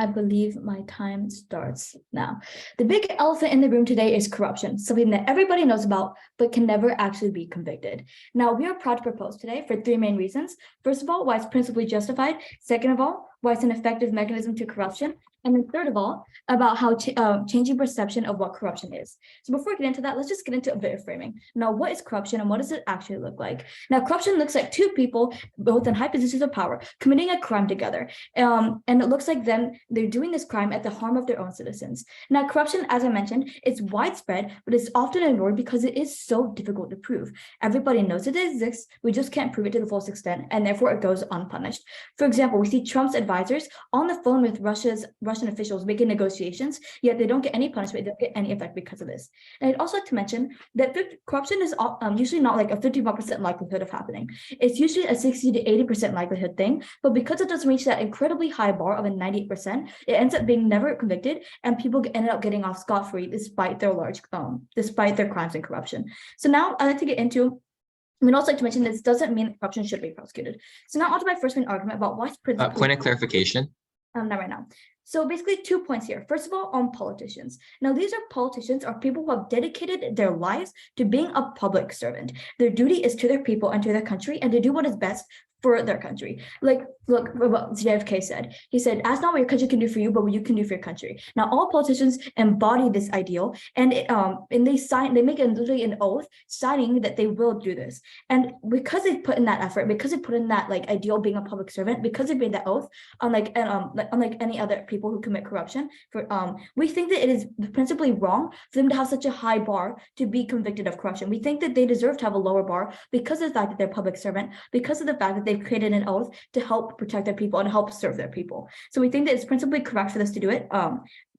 I believe my time starts now. The big elephant in the room today is corruption, something that everybody knows about, but can never actually be convicted. Now, we are proud to propose today for three main reasons. First of all, why it's principally justified. Second of all, why it's an effective mechanism to corruption. And then third of all, about how changing perception of what corruption is. So before we get into that, let's just get into a bit of framing. Now, what is corruption and what does it actually look like? Now, corruption looks like two people, both in high positions of power, committing a crime together. And it looks like they're doing this crime at the harm of their own citizens. Now, corruption, as I mentioned, is widespread, but it's often ignored because it is so difficult to prove. Everybody knows it exists, we just can't prove it to the fullest extent, and therefore it goes unpunished. For example, we see Trump's advisors on the phone with Russian officials making negotiations, yet they don't get any punishment, they don't get any effect because of this. And I'd also like to mention that corruption is usually not like a 51% likelihood of happening. It's usually a 60 to 80% likelihood thing, but because it doesn't reach that incredibly high bar of a 98%, it ends up being never convicted, and people ended up getting off scot-free despite their despite their crimes and corruption. So now I'd like to get into. We'd also like to mention this doesn't mean that corruption should be prosecuted. So now on to my first main argument about why it's point of clarification. Not right now. So basically 2 points here. First of all, on politicians. Now, these are politicians or people who have dedicated their lives to being a public servant. Their duty is to their people and to their country, and to do what is best for their country. Like, look what JFK said. He said, ask not what your country can do for you, but what you can do for your country. Now, all politicians embody this ideal, and they make literally an oath signing that they will do this. And because they put in that effort, because they put in that like ideal being a public servant, because they made that oath, unlike any other people who commit corruption, we think that it is principally wrong for them to have such a high bar to be convicted of corruption. We think that they deserve to have a lower bar because of the fact that they're public servant, because of the fact that they've created an oath to help protect their people and help serve their people. So we think that it's principally correct for this to do it.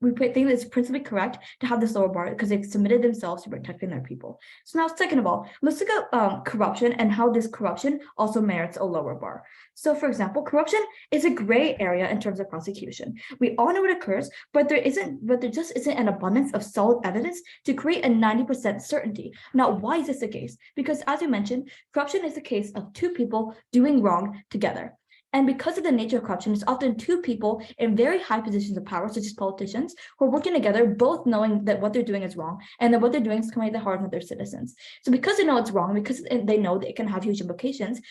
We think that it's principally correct to have this lower bar because they've submitted themselves to protecting their people. So now, second of all, let's look at corruption and how this corruption also merits a lower bar. So, for example, corruption is a gray area in terms of prosecution. We all know it occurs, but there just isn't an abundance of solid evidence to create a 90% certainty. Now, why is this the case? Because as I mentioned, corruption is the case of two people doing wrong together. And because of the nature of corruption, it's often two people in very high positions of power, such as politicians, who are working together, both knowing that what they're doing is wrong and that what they're doing is coming at the heart of their citizens. So because they know it's wrong, because they know that it can have huge implications,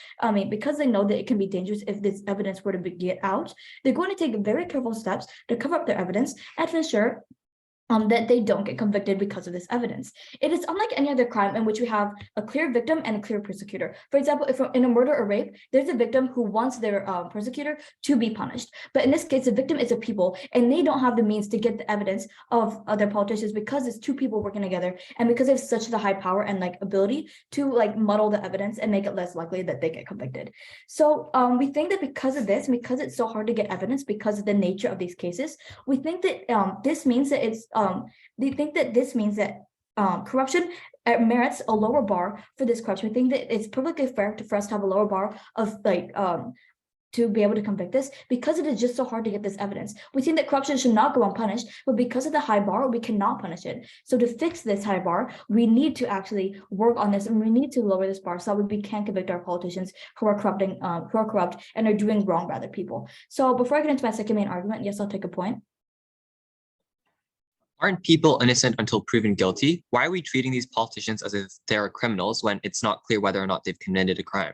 because they know that it can be dangerous if this evidence were to get out, they're going to take very careful steps to cover up their evidence and to ensure that they don't get convicted because of this evidence. It is unlike any other crime in which we have a clear victim and a clear persecutor. For example, if in a murder or rape, there's a victim who wants their persecutor to be punished. But in this case, the victim is a people, and they don't have the means to get the evidence of other politicians because it's two people working together, and because they have such the high power and ability to muddle the evidence and make it less likely that they get convicted. So we think that because of this, because it's so hard to get evidence because of the nature of these cases, we think that this means that corruption merits a lower bar for this corruption. We think that it's perfectly fair for us to have a lower bar of to be able to convict this because it is just so hard to get this evidence. We think that corruption should not go unpunished, but because of the high bar, we cannot punish it. So to fix this high bar, we need to actually work on this, and we need to lower this bar so that we can convict our politicians who are corrupt and are doing wrong by other people. So before I get into my second main argument, yes, I'll take a point. Aren't people innocent until proven guilty? Why are we treating these politicians as if they are criminals when it's not clear whether or not they've committed a crime?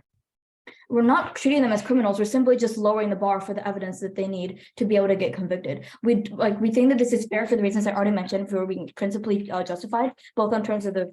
We're not treating them as criminals. We're simply just lowering the bar for the evidence that they need to be able to get convicted. We think that this is fair for the reasons I already mentioned, for being principally justified, both in terms of the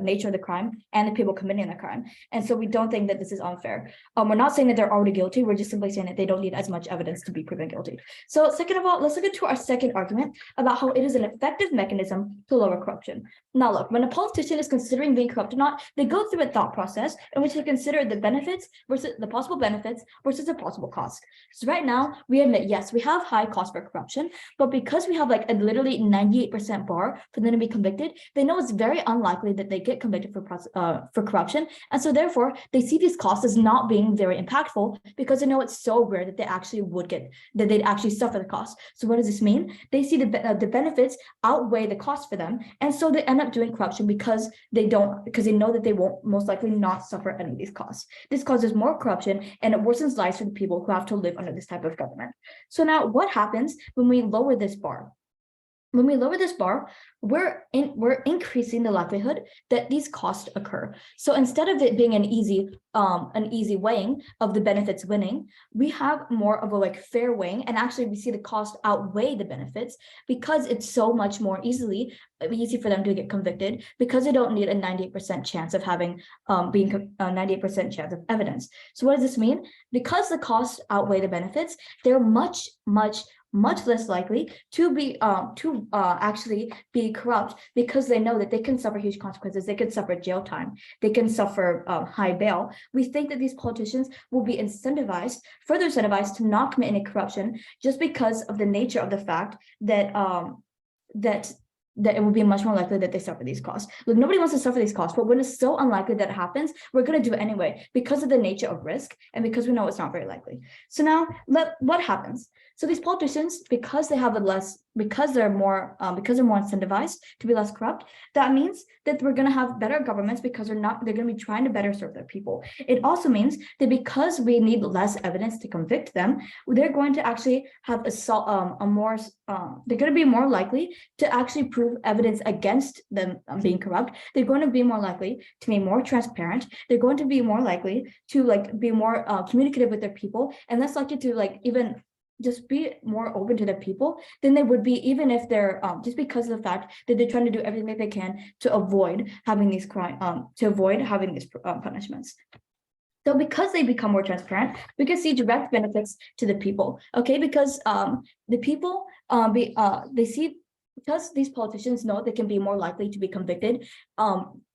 nature of the crime and the people committing the crime. And so we don't think that this is unfair. We're not saying that they're already guilty. We're just simply saying that they don't need as much evidence to be proven guilty. So second of all, let's look into our second argument about how it is an effective mechanism to lower corruption. Now look, when a politician is considering being corrupt or not, they go through a thought process in which they consider the benefits versus the possible benefits versus the possible cost. So right now, we admit, yes, we have high cost for corruption, but because we have a literally 98% bar for them to be convicted, they know it's very unlikely that they get convicted for corruption, and so therefore they see these costs as not being very impactful because they know it's so rare that they'd actually suffer the cost. So what does this mean? They see the benefits outweigh the cost for them, and so they end up doing corruption because they know that they won't most likely not suffer any of these costs. This causes more more corruption, and it worsens lives for the people who have to live under this type of government. So now what happens when we lower this bar? When we lower this bar, we're increasing the likelihood that these costs occur. So instead of it being an easy weighing of the benefits winning, we have more of a like fair weighing, and actually we see the cost outweigh the benefits because it's so much more easy for them to get convicted, because they don't need a 98% chance of having being a 98% chance of evidence. So what does this mean? Because the costs outweigh the benefits, they're much less likely to actually be corrupt, because they know that they can suffer huge consequences. They can suffer jail time. They can suffer high bail. We think that these politicians will be further incentivized to not commit any corruption, just because of the nature of the fact that that it would be much more likely that they suffer these costs. Look, nobody wants to suffer these costs, but when it's so unlikely that it happens, we're going to do it anyway because of the nature of risk and because we know it's not very likely. So now, what happens? So these politicians, because they're more incentivized to be less corrupt, that means that we're going to have better governments because they're going to be trying to better serve their people. It also means that because we need less evidence to convict them, they're going to actually have they're going to be more likely to actually prove evidence against them being corrupt. They're going to be more likely to be more transparent. They're going to be more likely to be more communicative with their people, and less likely to even just be more open to their people than they would be even if they're just because of the fact that they're trying to do everything that they can to avoid having these punishments. So because they become more transparent, we can see direct benefits to the people, okay? Because the people they see, because these politicians know they can be more likely to be convicted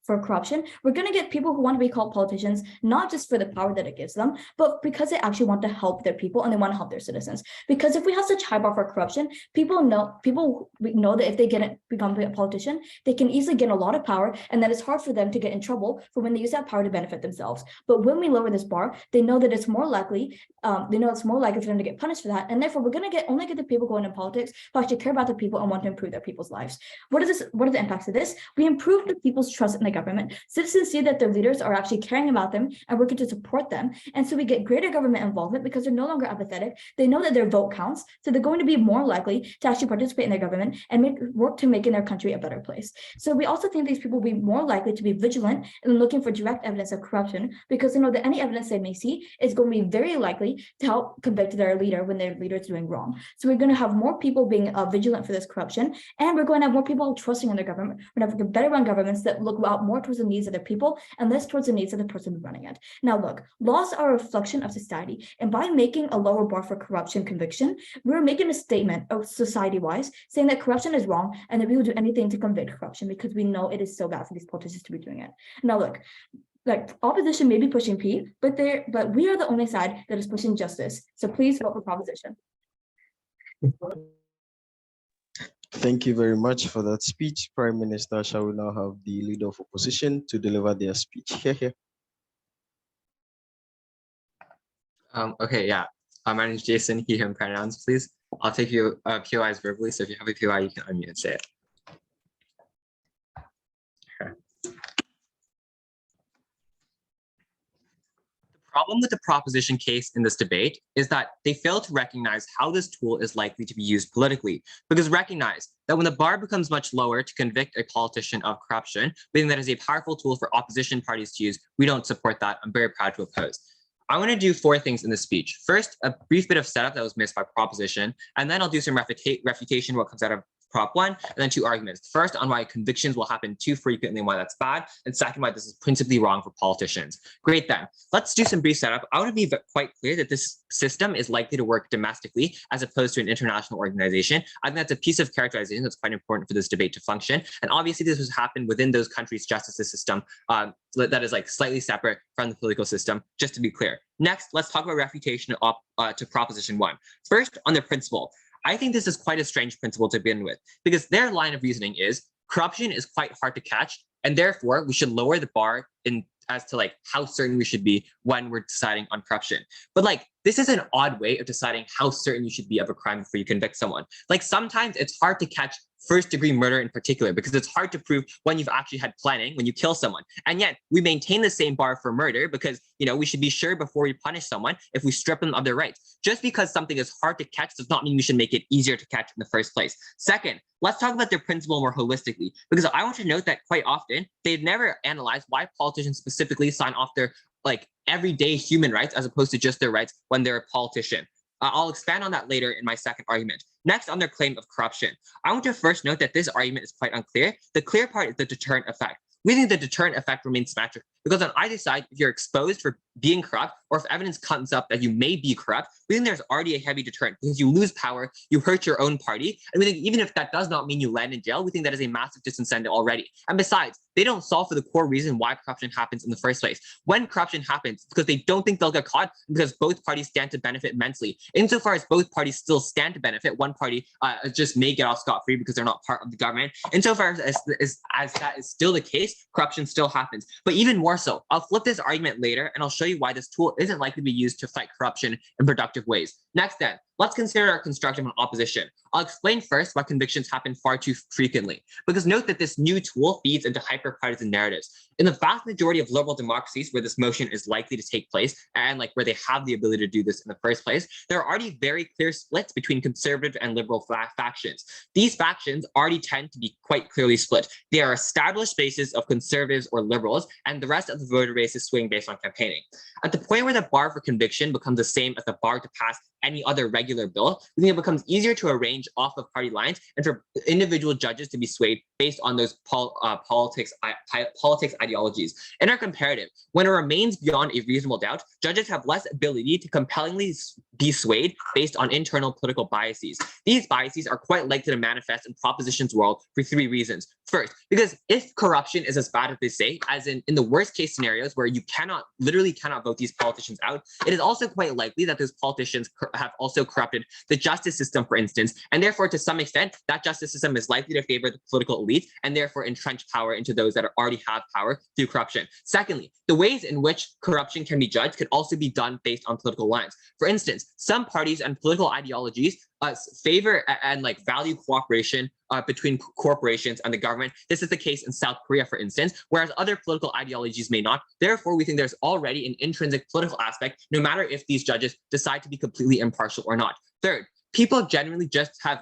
for corruption, we're going to get people who want to be called politicians, not just for the power that it gives them, but because they actually want to help their people and they want to help their citizens. Because if we have such high bar for corruption, people know that if they become a politician, they can easily get a lot of power, and that it's hard for them to get in trouble for when they use that power to benefit themselves. But when we lower this bar, they know that it's more likely, for them to get punished for that, and therefore we're going to only get the people going in politics who actually care about the people and want to improve their people's lives. What are the impacts of this? We improve the people's trust in the government. Citizens see that their leaders are actually caring about them and working to support them. And so we get greater government involvement because they're no longer apathetic. They know that their vote counts. So they're going to be more likely to actually participate in their government and work to making their country a better place. So we also think these people will be more likely to be vigilant in looking for direct evidence of corruption, because they know that any evidence they may see is going to be very likely to help convict their leader when their leader is doing wrong. So we're going to have more people being vigilant for this corruption, and we're going to have more people trusting in their government. We're going to have better run governments that look out more towards the needs of their people and less towards the needs of the person running it. Now, look, laws are a reflection of society, and by making a lower bar for corruption conviction, we're making a statement of society-wise saying that corruption is wrong and that we will do anything to convict corruption because we know it is so bad for these politicians to be doing it. Now, look, opposition may be pushing P, but we are the only side that is pushing justice. So please vote for proposition. Thank you very much for that speech. Prime Minister, shall we now have the leader of opposition to deliver their speech? Here. Okay, yeah. My name is Jason, he, him pronouns, please. I'll take you POIs verbally, so if you have a POI, you can unmute and say it. Okay. The problem with the proposition case in this debate is that they fail to recognize how this tool is likely to be used politically, because recognize that when the bar becomes much lower to convict a politician of corruption, being that is a powerful tool for opposition parties to use, we don't support that. I'm very proud to oppose. I want to do 4 things in this speech. First, a brief bit of setup that was missed by proposition, and then I'll do some refutation, what comes out of Prop 1, and then 2 arguments. First, on why convictions will happen too frequently and why that's bad, and second, why this is principally wrong for politicians. Great, then. Let's do some brief setup. I want to be quite clear that this system is likely to work domestically as opposed to an international organization. I think that's a piece of characterization that's quite important for this debate to function. And obviously, this has happened within those countries' justice system that is slightly separate from the political system, just to be clear. Next, let's talk about refutation to Proposition 1. First, on the principle. I think this is quite a strange principle to begin with, because their line of reasoning is corruption is quite hard to catch, and therefore we should lower the bar as to how certain we should be when we're deciding on corruption. But this is an odd way of deciding how certain you should be of a crime before you convict someone. Like sometimes it's hard to catch first-degree murder in particular because it's hard to prove when you've actually had planning when you kill someone. And yet we maintain the same bar for murder because, we should be sure before we punish someone if we strip them of their rights. Just because something is hard to catch does not mean we should make it easier to catch in the first place. Second, let's talk about their principle more holistically, because I want to note that quite often they've never analyzed why politicians specifically sign off their everyday human rights as opposed to just their rights when they're a politician. I'll expand on that later in my second argument. Next, on their claim of corruption. I want to first note that this argument is quite unclear. The clear part is the deterrent effect. We think the deterrent effect remains symmetric because on either side, if you're exposed for being corrupt or if evidence comes up that you may be corrupt, we think there's already a heavy deterrent because you lose power, you hurt your own party. And we think even if that does not mean you land in jail, we think that is a massive disincentive already. And besides, they don't solve for the core reason why corruption happens in the first place. When corruption happens, it's because they don't think they'll get caught because both parties stand to benefit immensely. Insofar as both parties still stand to benefit, one party just may get off scot-free because they're not part of the government. Insofar as that is still the case, corruption still happens. But even more so, I'll flip this argument later and I'll show you why this tool isn't likely to be used to fight corruption in productive ways. Next then, let's consider our constructive and opposition. I'll explain first why convictions happen far too frequently, because note that this new tool feeds into hyper-partisan narratives. In the vast majority of liberal democracies where this motion is likely to take place, and where they have the ability to do this in the first place, there are already very clear splits between conservative and liberal factions. These factions already tend to be quite clearly split. They are established bases of conservatives or liberals, and the rest of the voter base is swinging based on campaigning. At the point where the bar for conviction becomes the same as the bar to pass any other regular bill, we think it becomes easier to arrange off of party lines and for individual judges to be swayed based on those politics ideologies. In our comparative, when it remains beyond a reasonable doubt, judges have less ability to compellingly be swayed based on internal political biases. These biases are quite likely to manifest in propositions world for three reasons. First, because if corruption is as bad as they say, as in the worst case scenarios where you literally cannot vote these politicians out, it is also quite likely that those politicians have also corrupted the justice system, for instance, and therefore to some extent that justice system is likely to favor the political elite and therefore entrench power into those that already have power through corruption. Secondly, the ways in which corruption can be judged could also be done based on political lines. For instance, some parties and political ideologies favor and value cooperation between corporations and the government. This is the case in South Korea, for instance, whereas other political ideologies may not. Therefore, we think there's already an intrinsic political aspect, no matter if these judges decide to be completely impartial or not. Third, people generally just have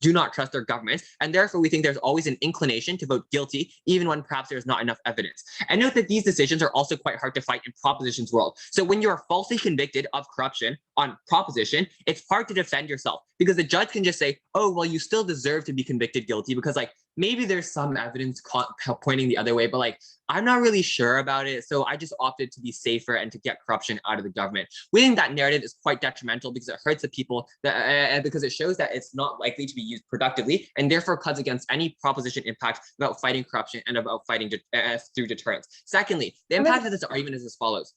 do not trust their governments, and therefore we think there's always an inclination to vote guilty, even when perhaps there's not enough evidence. And note that these decisions are also quite hard to fight in propositions world. So when you're falsely convicted of corruption on proposition, it's hard to defend yourself because the judge can just say, oh, well, you still deserve to be convicted guilty because maybe there's some evidence pointing the other way, but I'm not really sure about it. So I just opted to be safer and to get corruption out of the government. We think that narrative is quite detrimental because it hurts the people because it shows that it's not likely to be used productively and therefore cuts against any proposition impact about fighting corruption and about fighting through deterrence. Secondly, the impact of this argument is as follows.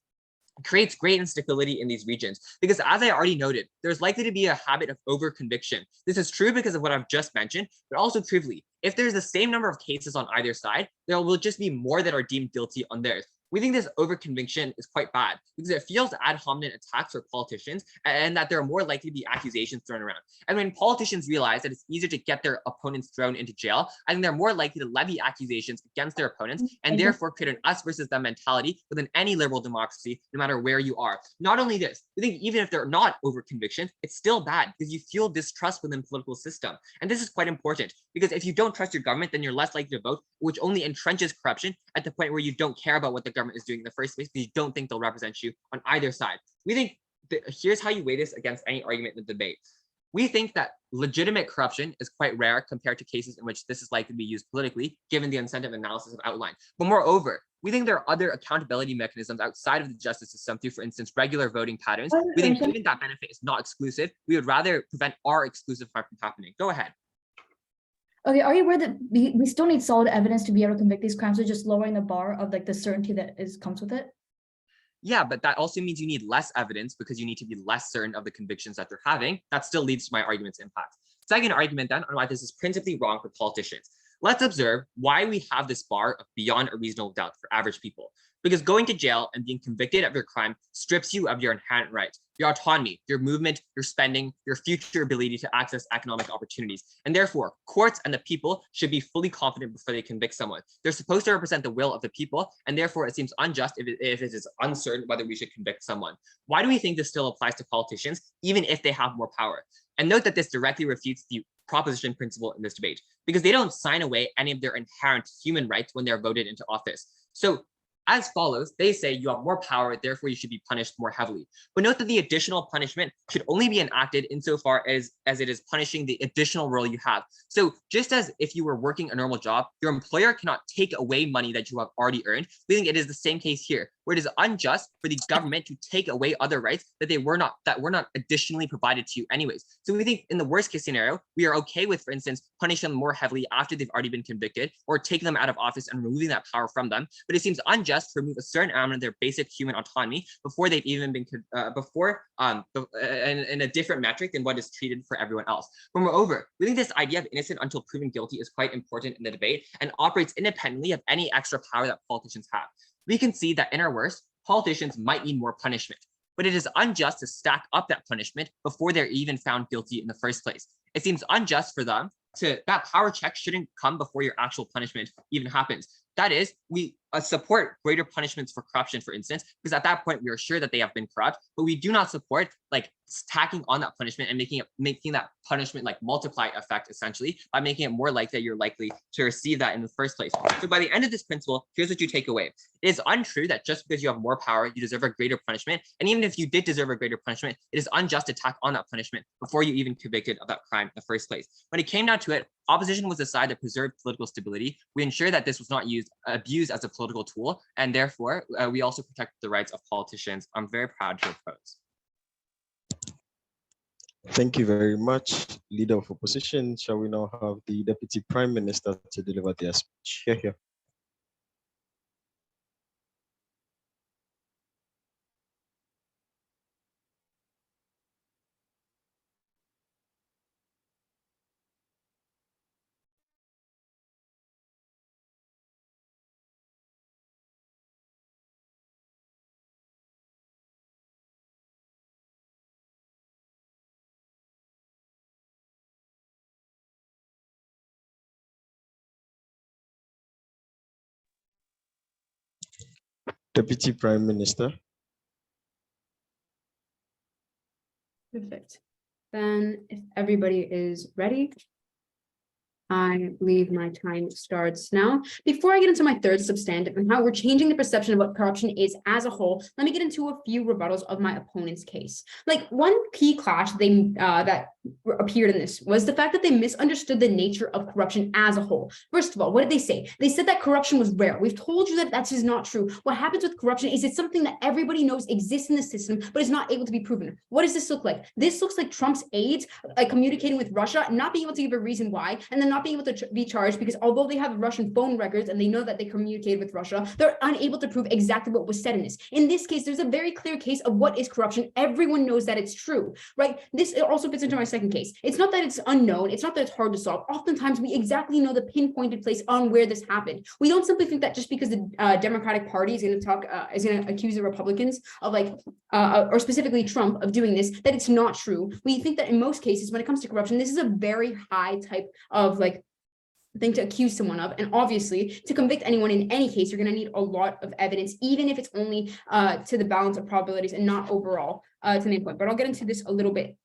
Creates great instability in these regions because, as I already noted, there's likely to be a habit of over-conviction. This is true because of what I've just mentioned, but also truthfully, if there's the same number of cases on either side, there will just be more that are deemed guilty on theirs. We think this over-conviction is quite bad because it fuels ad hominem attacks for politicians and that there are more likely to be accusations thrown around. And when politicians realize that it's easier to get their opponents thrown into jail, I think they're more likely to levy accusations against their opponents and therefore create an us versus them mentality within any liberal democracy, no matter where you are. Not only this, we think even if they're not over-convictions, it's still bad because you fuel distrust within the political system. And this is quite important because if you don't trust your government, then you're less likely to vote, which only entrenches corruption at the point where you don't care about what the government is doing in the first place because you don't think they'll represent you on either side. We think here's how you weigh this against any argument in the debate. We think that legitimate corruption is quite rare compared to cases in which this is likely to be used politically, given the incentive analysis I've outlined. But moreover, we think there are other accountability mechanisms outside of the justice system through, for instance, regular voting patterns. We think given that benefit is not exclusive, we would rather prevent our exclusive harm from happening. Go ahead. Okay, are you aware that we still need solid evidence to be able to convict these crimes, or just lowering the bar of the certainty that comes with it? Yeah, but that also means you need less evidence because you need to be less certain of the convictions that they're having. That still leads to my argument's impact. Second argument then on why this is principally wrong for politicians. Let's observe why we have this bar of beyond a reasonable doubt for average people. because going to jail and being convicted of your crime strips you of your inherent rights, your autonomy, your movement, your spending, your future ability to access economic opportunities. And therefore, courts and the people should be fully confident before they convict someone. They're supposed to represent the will of the people, and therefore it seems unjust if it is uncertain whether we should convict someone. Why do we think this still applies to politicians, even if they have more power? And note that this directly refutes the proposition principle in this debate, because they don't sign away any of their inherent human rights when they're voted into office. So as follows, they say you have more power, therefore you should be punished more heavily. But note that the additional punishment should only be enacted insofar as it is punishing the additional role you have. So just as if you were working a normal job, your employer cannot take away money that you have already earned, we think it is the same case here, where it is unjust for the government to take away other rights that were not additionally provided to you anyways. So we think in the worst case scenario, we are okay with, for instance, punishing them more heavily after they've already been convicted, or taking them out of office and removing that power from them. But it seems unjust to remove a certain element of their basic human autonomy before they've even been in a different metric than what is treated for everyone else. But moreover, we think this idea of innocent until proven guilty is quite important in the debate and operates independently of any extra power that politicians have. We can see that in our worst, politicians might need more punishment, but it is unjust to stack up that punishment before they're even found guilty in the first place. It seems unjust for them that power check shouldn't come before your actual punishment even happens. That is, we support greater punishments for corruption, for instance, because at that point we are sure that they have been corrupt, but we do not support like tacking on that punishment and making that punishment like multiply effect, essentially by making it more likely that you're likely to receive that in the first place. So by the end of this principle, here's what you take away. It is untrue that just because you have more power, you deserve a greater punishment. And even if you did deserve a greater punishment, it is unjust to tack on that punishment before you even convicted of that crime in the first place. When it came down to it, opposition was decided to preserve political stability. We ensure that this was not abused as a political tool, and therefore we also protect the rights of politicians. I'm very proud to oppose. Thank you very much, Leader of Opposition. Shall we now have the Deputy Prime Minister to deliver their speech? Here. Deputy Prime Minister. Perfect. Then if everybody is ready, I believe my time starts now. Before I get into my third substantive and how we're changing the perception of what corruption is as a whole, let me get into a few rebuttals of my opponent's case. Like one key clash that appeared in this was the fact that they misunderstood the nature of corruption as a whole. First of all, what did they say? They said that corruption was rare. We've told you that that is not true. What happens with corruption is it's something that everybody knows exists in the system, but is not able to be proven. What does this look like? This looks like Trump's aides communicating with Russia, not being able to give a reason why, and then not being able to be charged because although they have Russian phone records and they know that they communicated with Russia, they're unable to prove exactly what was said in this. In this case, there's a very clear case of what is corruption. Everyone knows that it's true, right? This also fits into my second case. It's not that it's unknown. It's not that it's hard to solve. Oftentimes, we exactly know the pinpointed place on where this happened. We don't simply think that just because the Democratic Party is going to accuse the Republicans of or specifically Trump of doing this, that it's not true. We think that in most cases, when it comes to corruption, this is a very high type of thing to accuse someone of. And obviously, to convict anyone in any case, you're going to need a lot of evidence, even if it's only to the balance of probabilities and not overall to the main point. But I'll get into this a little bit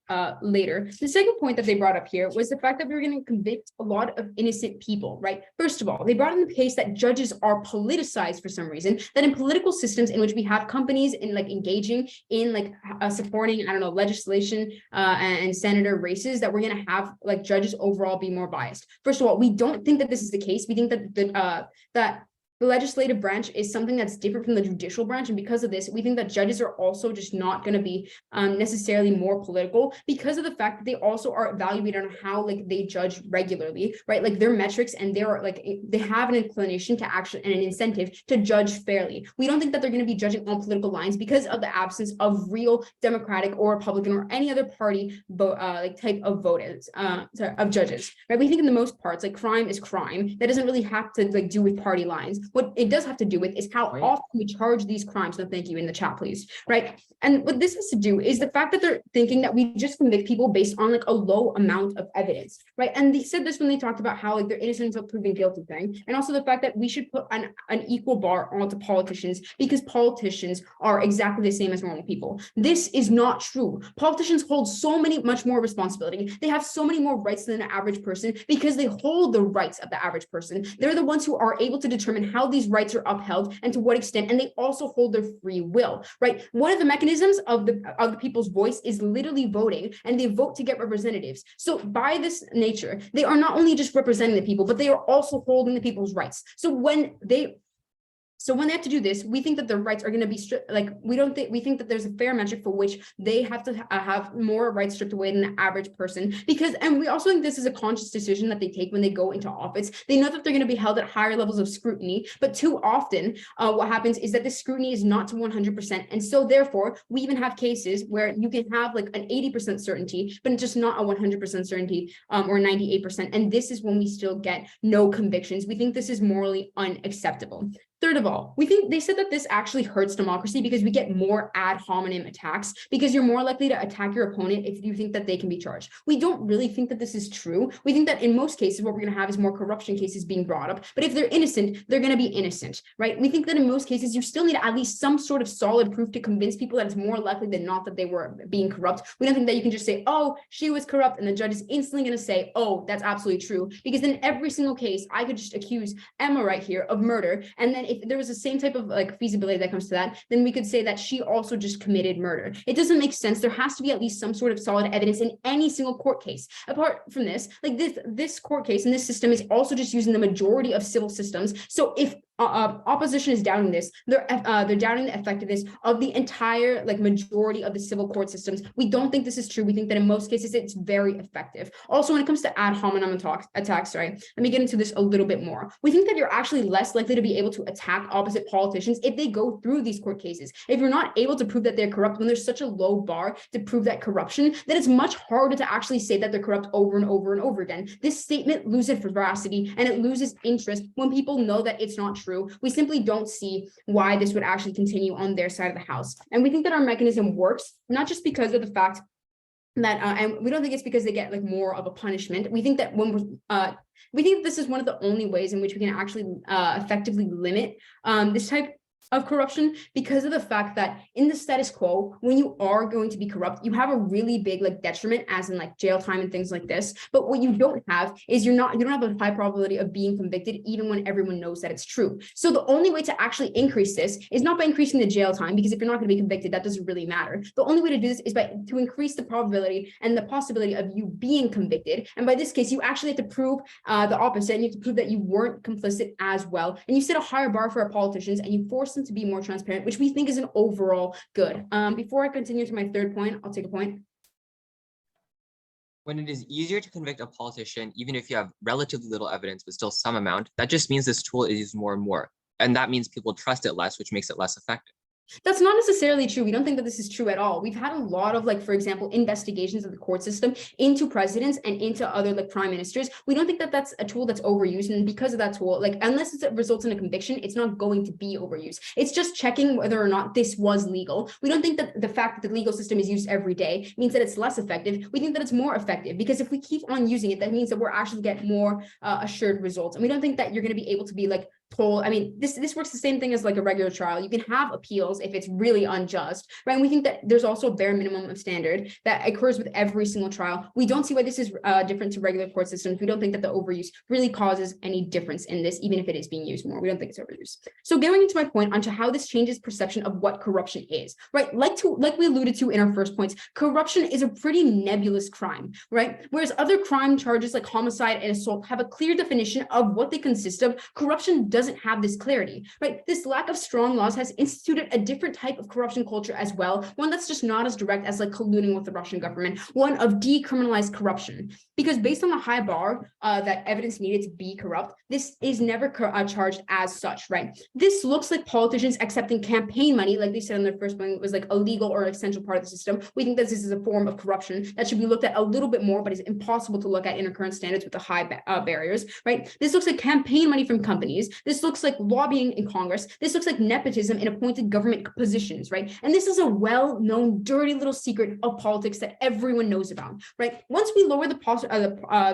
later. The second point that they brought up here was the fact that we were going to convict a lot of innocent people, right? First of all, they brought in the case that judges are politicized for some reason, that in political systems in which we have companies in engaging in supporting, legislation and senator races, that we're going to have judges overall be more biased. First of all, we don't think that this is the case. We think that that the legislative branch is something that's different from the judicial branch. And because of this, we think that judges are also just not going to be necessarily more political because of the fact that they also are evaluated on how they judge regularly, right? Their metrics and they have an inclination to action and an incentive to judge fairly. We don't think that they're going to be judging on political lines because of the absence of real Democratic or Republican or any other party type of voters of judges, right? We think in the most parts, crime is crime. That doesn't really have to do with party lines. What it does have to do with is how often we charge these crimes. No, thank you, in the chat, please. Right. And what this has to do is the fact that they're thinking that we just convict people based on like a low amount of evidence. Right. And they said this when they talked about how like they're innocent until proven guilty thing. And also the fact that we should put an equal bar onto politicians because politicians are exactly the same as normal people. This is not true. Politicians hold so much more responsibility. They have so many more rights than an average person because they hold the rights of the average person. They're the ones who are able to determine how these rights are upheld and to what extent, and they also hold their free will, right? One of the mechanisms of the people's voice is literally voting, and they vote to get representatives. So by this nature, they are not only just representing the people, but they are also holding the people's rights. So when they have to do this, we think that their rights are going to be stripped. Like we think that there's a fair metric for which they have to have more rights stripped away than the average person. And we also think this is a conscious decision that they take when they go into office. They know that they're going to be held at higher levels of scrutiny, but too often what happens is that the scrutiny is not to 100%. And so therefore, we even have cases where you can have like an 80% certainty, but just not a 100% certainty or 98%. And this is when we still get no convictions. We think this is morally unacceptable. Third of all, we think they said that this actually hurts democracy because we get more ad hominem attacks because you're more likely to attack your opponent if you think that they can be charged. We don't really think that this is true. We think that in most cases, what we're going to have is more corruption cases being brought up. But if they're innocent, they're going to be innocent, right? We think that in most cases, you still need at least some sort of solid proof to convince people that it's more likely than not that they were being corrupt. We don't think that you can just say, oh, she was corrupt, and the judge is instantly going to say, oh, that's absolutely true. Because in every single case, I could just accuse Emma right here of murder, and then if there was the same type of like feasibility that comes to that, then we could say that she also just committed murder. It doesn't make sense. There has to be at least some sort of solid evidence in any single court case. Apart from this, like this court case and this system is also just using the majority of civil systems. So if opposition is doubting this, they're doubting the effectiveness of the entire like majority of the civil court systems. We don't think this is true. We think that in most cases it's very effective. Also, when it comes to ad hominem attacks, let me get into this a little bit more. We think that you're actually less likely to be able to attack opposite politicians if they go through these court cases. If you're not able to prove that they're corrupt when there's such a low bar to prove that corruption, then it's much harder to actually say that they're corrupt over and over and over again. This statement loses veracity and it loses interest when people know that it's not true. We simply don't see why this would actually continue on their side of the house. And we think that our mechanism works, not just because of the fact that, and we don't think it's because they get like more of a punishment. We think that we think this is one of the only ways in which we can actually effectively limit this type of corruption, because of the fact that in the status quo, when you are going to be corrupt, you have a really big like detriment, as in like jail time and things like this. But what you don't have is you don't have a high probability of being convicted, even when everyone knows that it's true. So the only way to actually increase this is not by increasing the jail time, because if you're not going to be convicted, that doesn't really matter. The only way to do this is to increase the probability and the possibility of you being convicted. And by this case, you actually have to prove the opposite, and you have to prove that you weren't complicit as well. And you set a higher bar for our politicians, and you force them to be more transparent, which we think is an overall good. Before I continue to my third point, I'll take a point. When it is easier to convict a politician, even if you have relatively little evidence, but still some amount, that just means this tool is used more and more. And that means people trust it less, which makes it less effective. That's not necessarily true. We don't think that this is true at all. We've had a lot of, like, for example, investigations of the court system into presidents and into other like prime ministers. We don't think that that's a tool that's overused. And because of that tool, like, unless it results in a conviction, it's not going to be overused. It's just checking whether or not this was legal. We don't think that the fact that the legal system is used every day means that it's less effective. We think that it's more effective, because if we keep on using it, that means that we're actually get more assured results. And we don't think that you're going to be able to be like told, I mean, this works the same thing as like a regular trial. You can have appeals if it's really unjust, right? And we think that there's also a bare minimum of standard that occurs with every single trial. We don't see why this is different to regular court systems. We don't think that the overuse really causes any difference in this, even if it is being used more. We don't think it's overuse. So going into my point onto how this changes perception of what corruption is, right? Like we alluded to in our first points, corruption is a pretty nebulous crime, right? Whereas other crime charges like homicide and assault have a clear definition of what they consist of, corruption doesn't have this clarity, right? This lack of strong laws has instituted a different type of corruption culture as well, one that's just not as direct as like colluding with the Russian government, one of decriminalized corruption. Because based on the high bar that evidence needed to be corrupt, this is never charged as such, right? This looks like politicians accepting campaign money, like they said in their first point, was like a legal or essential part of the system. We think that this is a form of corruption that should be looked at a little bit more, but is impossible to look at in our current standards with the high barriers, right? This looks like campaign money from companies. This looks like lobbying in Congress. This looks like nepotism in appointed government positions, right? And this is a well-known dirty little secret of politics that everyone knows about, right? Once we lower the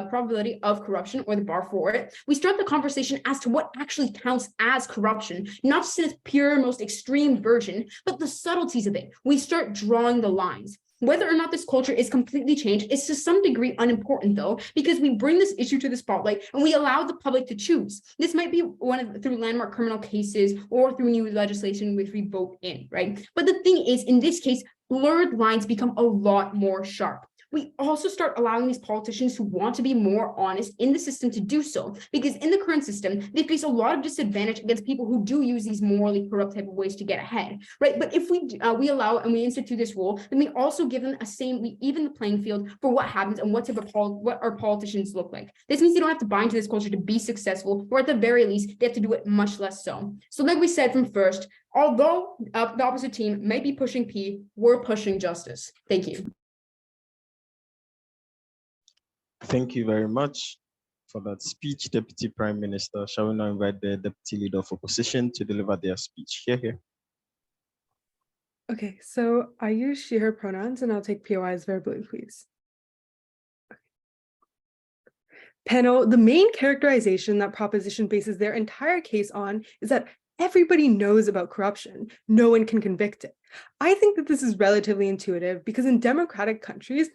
probability of corruption or the bar for it, we start the conversation as to what actually counts as corruption, not just in its pure, most extreme version, but the subtleties of it. We start drawing the lines. Whether or not this culture is completely changed is to some degree unimportant, though, because we bring this issue to the spotlight and we allow the public to choose. This might be through landmark criminal cases or through new legislation which we vote in, right? But the thing is, in this case, blurred lines become a lot more sharp. We also start allowing these politicians who want to be more honest in the system to do so, because in the current system, they face a lot of disadvantage against people who do use these morally corrupt type of ways to get ahead, right? But if we allow and we institute this rule, then we also give them we even the playing field for what happens and what our politicians look like. This means they don't have to buy into this culture to be successful, or at the very least, they have to do it much less so. So like we said from first, although the opposite team may be pushing P, we're pushing justice. Thank you. Thank you very much for that speech, Deputy Prime Minister. Shall we now invite the Deputy Leader of Opposition to deliver their speech? Here. Okay, so I use she, her pronouns, and I'll take POIs verbally, please. Okay. Panel, the main characterization that proposition bases their entire case on is that everybody knows about corruption. No one can convict it. I think that this is relatively intuitive because in democratic countries,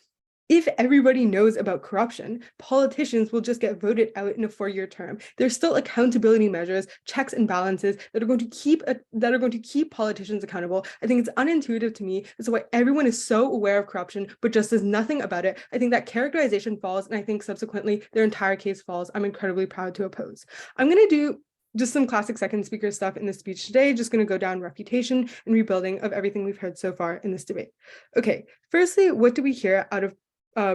if everybody knows about corruption, politicians will just get voted out in a 4-year term. There's still accountability measures, checks and balances that are going to keep politicians accountable. I think it's unintuitive to me as to why everyone is so aware of corruption, but just does nothing about it. I think that characterization falls, and I think subsequently their entire case falls. I'm incredibly proud to oppose. I'm going to do just some classic second speaker stuff in this speech today, just going to go down refutation and rebuilding of everything we've heard so far in this debate. Okay, firstly, what do we hear out of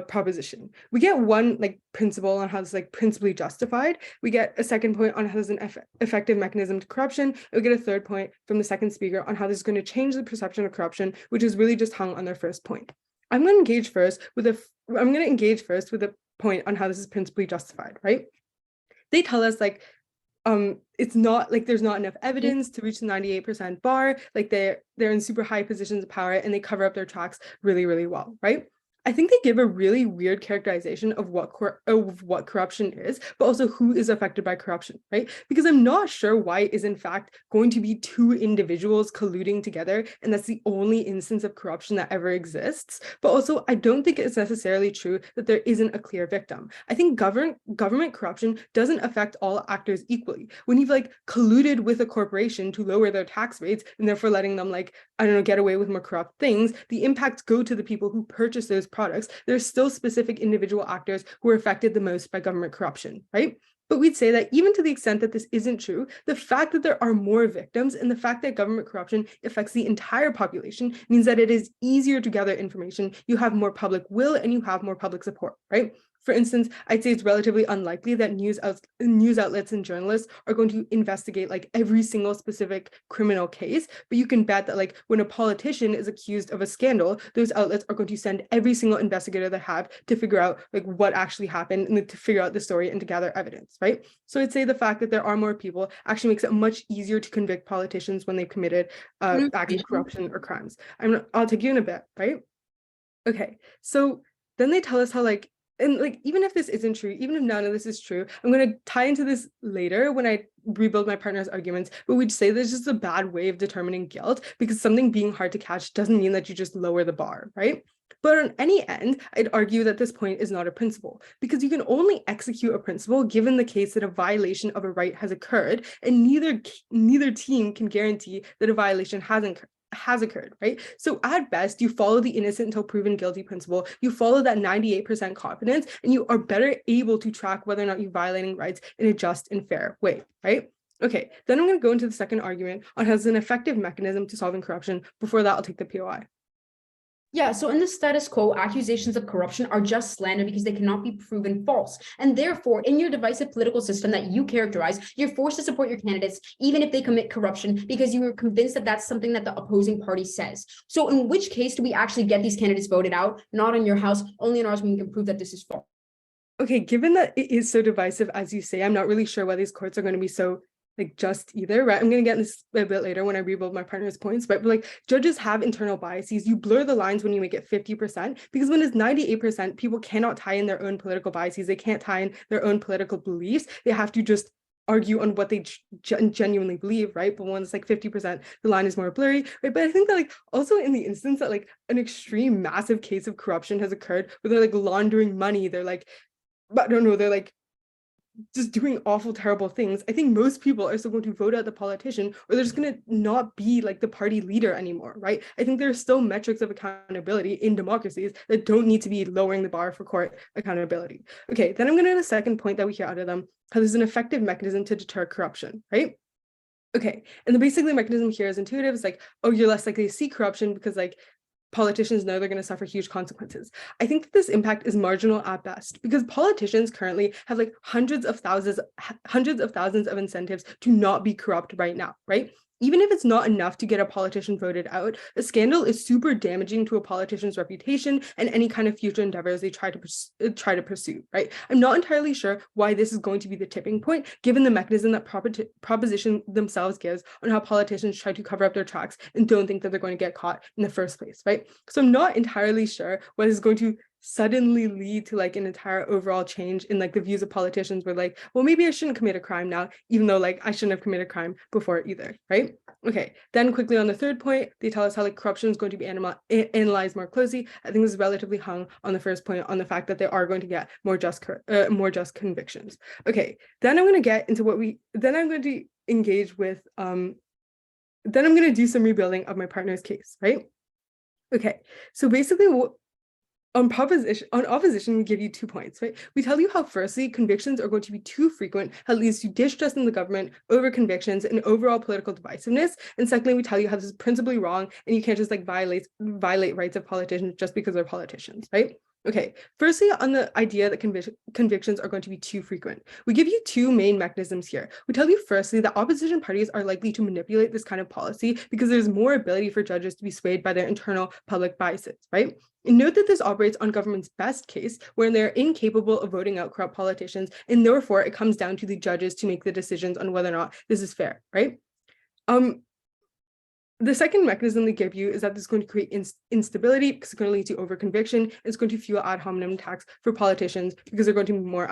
proposition? We get one principle on how this is principally justified. We get a second point on how there's an effective mechanism to corruption. And we get a third point from the second speaker on how this is going to change the perception of corruption, which is really just hung on their first point. I'm going to engage first with a point on how this is principally justified, right? They tell us it's not there's not enough evidence to reach the 98% bar. They're in super high positions of power and they cover up their tracks really, really well, right? I think they give a really weird characterization of what corruption is, but also who is affected by corruption, right? Because I'm not sure why it is in fact going to be two individuals colluding together, and that's the only instance of corruption that ever exists. But also, I don't think it's necessarily true that there isn't a clear victim. I think government corruption doesn't affect all actors equally. When you've colluded with a corporation to lower their tax rates and therefore letting them get away with more corrupt things, the impacts go to the people who purchase those products. There's still specific individual actors who are affected the most by government corruption, right? But we'd say that even to the extent that this isn't true, the fact that there are more victims and the fact that government corruption affects the entire population means that it is easier to gather information, you have more public will, and you have more public support, right? For instance, I'd say it's relatively unlikely that news outlets and journalists are going to investigate every single specific criminal case, but you can bet that when a politician is accused of a scandal, those outlets are going to send every single investigator they have to figure out what actually happened and to figure out the story and to gather evidence, right? So I'd say the fact that there are more people actually makes it much easier to convict politicians when they've committed acts of corruption or crimes. I'll take you in a bit, right? Okay, so then they tell us how and even if this isn't true, even if none of this is true, I'm going to tie into this later when I rebuild my partner's arguments, but we'd say there's just a bad way of determining guilt because something being hard to catch doesn't mean that you just lower the bar, right? But on any end, I'd argue that this point is not a principle because you can only execute a principle given the case that a violation of a right has occurred, and neither team can guarantee that a violation has occurred, right? So at best, you follow the innocent until proven guilty principle, you follow that 98% confidence, and you are better able to track whether or not you're violating rights in a just and fair way, right? Okay, then I'm going to go into the second argument on how it's an effective mechanism to solving corruption. Before that, I'll take the POI. Yeah, so in the status quo, accusations of corruption are just slander because they cannot be proven false. And therefore, in your divisive political system that you characterize, you're forced to support your candidates, even if they commit corruption, because you are convinced that that's something that the opposing party says. So in which case do we actually get these candidates voted out? Not in your house, only in ours when you can prove that this is false. Okay, given that it is so divisive, as you say, I'm not really sure why these courts are going to be so like just either, right? I'm going to get this a bit later when I rebuild my partner's points, but like judges have internal biases. You blur the lines when you make it 50%, because when it's 98%, people cannot tie in their own political biases. They can't tie in their own political beliefs. They have to just argue on what they genuinely believe, right? But when it's like 50%, the line is more blurry, right? But I think that like also in the instance that like an extreme massive case of corruption has occurred where they're like laundering money, they're like, but I don't know, they're like just doing awful, terrible things, I think most people are still going to vote out the politician, or they're just going to not be like the party leader anymore, right? I think there's still metrics of accountability in democracies that don't need to be lowering the bar for court accountability. Okay, then I'm going to get a second point that we hear out of them, how there's an effective mechanism to deter corruption, right? Okay, and the basically mechanism here is intuitive. It's like, oh, you're less likely to see corruption because like politicians know they're going to suffer huge consequences. I think that this impact is marginal at best, because politicians currently have like hundreds of thousands of incentives to not be corrupt right now, right? Even if it's not enough to get a politician voted out, a scandal is super damaging to a politician's reputation and any kind of future endeavors they try to pursue, right? I'm not entirely sure why this is going to be the tipping point, given the mechanism that proposition themselves gives on how politicians try to cover up their tracks and don't think that they're going to get caught in the first place, right? So I'm not entirely sure what is going to suddenly lead to like an entire overall change in like the views of politicians where like, well, maybe I shouldn't commit a crime now, even though like I shouldn't have committed a crime before either, right? Okay, then quickly on the third point, they tell us how like corruption is going to be analyzed more closely. I think this is relatively hung on the first point, on the fact that they are going to get more just convictions. Okay, then I'm going to get into then I'm going to engage with, then I'm going to do some rebuilding of my partner's case, right? Okay, so basically on opposition, we give you 2 points, right? We tell you how firstly, convictions are going to be too frequent, that leads to distrust in the government, over convictions, and overall political divisiveness. And secondly, we tell you how this is principally wrong, and you can't just like violate rights of politicians just because they're politicians, right? Okay, firstly, on the idea that convictions are going to be too frequent, we give you 2 main mechanisms here. We tell you firstly that opposition parties are likely to manipulate this kind of policy because there's more ability for judges to be swayed by their internal public biases, right? And note that this operates on government's best case, where they're incapable of voting out corrupt politicians, and therefore it comes down to the judges to make the decisions on whether or not this is fair, right? The second mechanism they give you is that this is going to create instability, because it's going to lead to overconviction. It's going to fuel ad hominem attacks for politicians because they're going to be more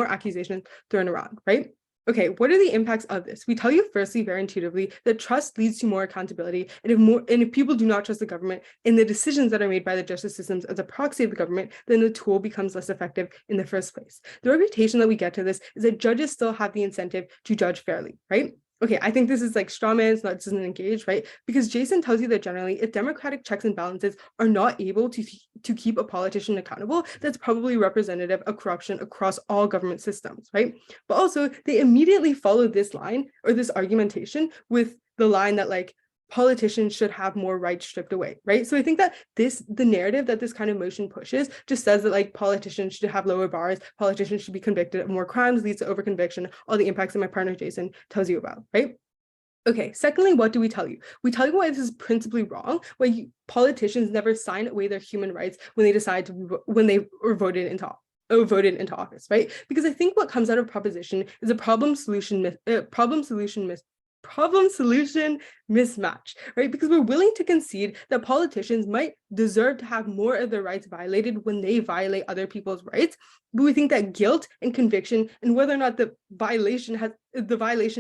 accusations thrown around, right? Okay, what are the impacts of this? We tell you firstly, very intuitively, that trust leads to more accountability, and if people do not trust the government in the decisions that are made by the justice systems as a proxy of the government, then the tool becomes less effective in the first place. The reputation that we get to this is that judges still have the incentive to judge fairly, right? Okay, I think this is like straw man, it's not doesn't engage, right? Because Jason tells you that generally, if democratic checks and balances are not able to keep a politician accountable, that's probably representative of corruption across all government systems, right? But also, they immediately follow this line or this argumentation with the line that like politicians should have more rights stripped away, right? So I think that the narrative that this kind of motion pushes just says that like politicians should have lower bars, politicians should be convicted of more crimes, leads to overconviction, all the impacts that my partner Jason tells you about, right? Okay, secondly, what do we tell you? We tell you why this is principally wrong, why politicians never sign away their human rights when they decide to, when they were voted into office, right? Because I think what comes out of proposition is a problem solution mismatch, right? Because we're willing to concede that politicians might deserve to have more of their rights violated when they violate other people's rights, but we think that guilt and conviction and whether or not the violation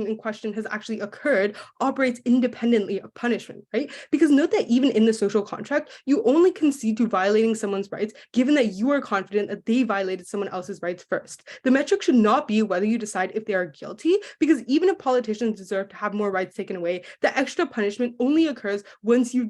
in question has actually occurred operates independently of punishment, right? Because note that even in the social contract, you only concede to violating someone's rights given that you are confident that they violated someone else's rights first. The metric should not be whether you decide if they are guilty, because even if politicians deserve to have more rights taken away, the extra punishment only occurs once you've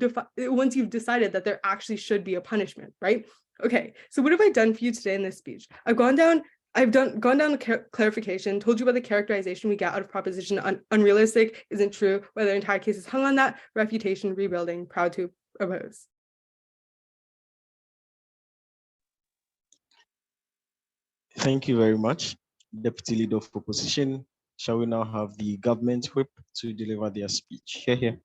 decided that there actually should be a punishment, right? Okay, so what have I done for you today in this speech? I've gone down the clarification, told you about the characterization we get out of proposition unrealistic, isn't true, whether the entire case is hung on that, refutation, rebuilding, proud to oppose. Thank you very much, Deputy Leader of Opposition. Shall we now have the government whip to deliver their speech? Here.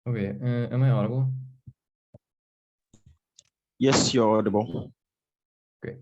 Okay, am I audible? Yes, you're audible. Great.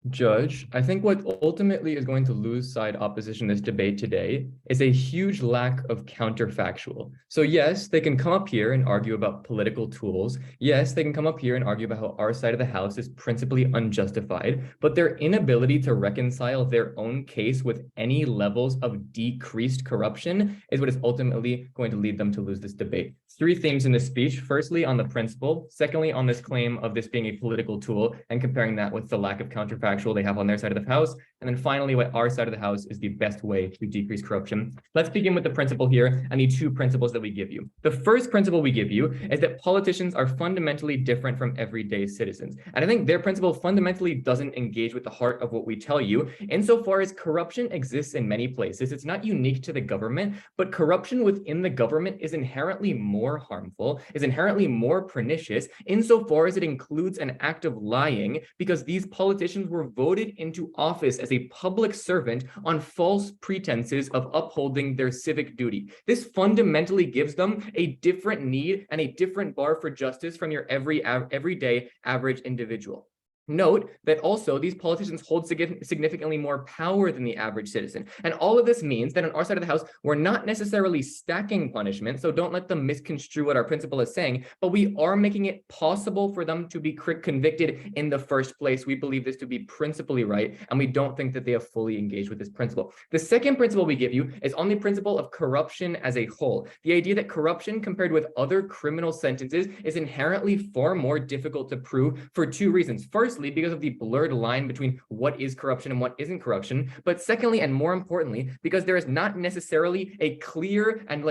Judge, I think what ultimately is going to lose side opposition in this debate today is a huge lack of counterfactual. So yes, they can come up here and argue about political tools. Yes, they can come up here and argue about how our side of the house is principally unjustified, but their inability to reconcile their own case with any levels of decreased corruption is what is ultimately going to lead them to lose this debate. Three themes in this speech. Firstly, on the principle. Secondly, on this claim of this being a political tool and comparing that with the lack of counterfactual they have on their side of the house. And then finally, what our side of the house is the best way to decrease corruption. Let's begin with the principle here and the two principles that we give you. The first principle we give you is that politicians are fundamentally different from everyday citizens. And I think their principle fundamentally doesn't engage with the heart of what we tell you. Insofar as corruption exists in many places, it's not unique to the government, but corruption within the government is inherently more harmful, is inherently more pernicious, insofar as it includes an act of lying, because these politicians were voted into office as a public servant on false pretenses of upholding their civic duty. This fundamentally gives them a different need and a different bar for justice from your everyday average individual. Note that also these politicians hold significantly more power than the average citizen. And all of this means that on our side of the house, we're not necessarily stacking punishment, so don't let them misconstrue what our principle is saying, but we are making it possible for them to be convicted in the first place. We believe this to be principally right, and we don't think that they have fully engaged with this principle. The second principle we give you is on the principle of corruption as a whole. The idea that corruption compared with other criminal sentences is inherently far more difficult to prove for two reasons. First, because of the blurred line between what is corruption and what isn't corruption, but secondly, and more importantly, because there is not necessarily a clear and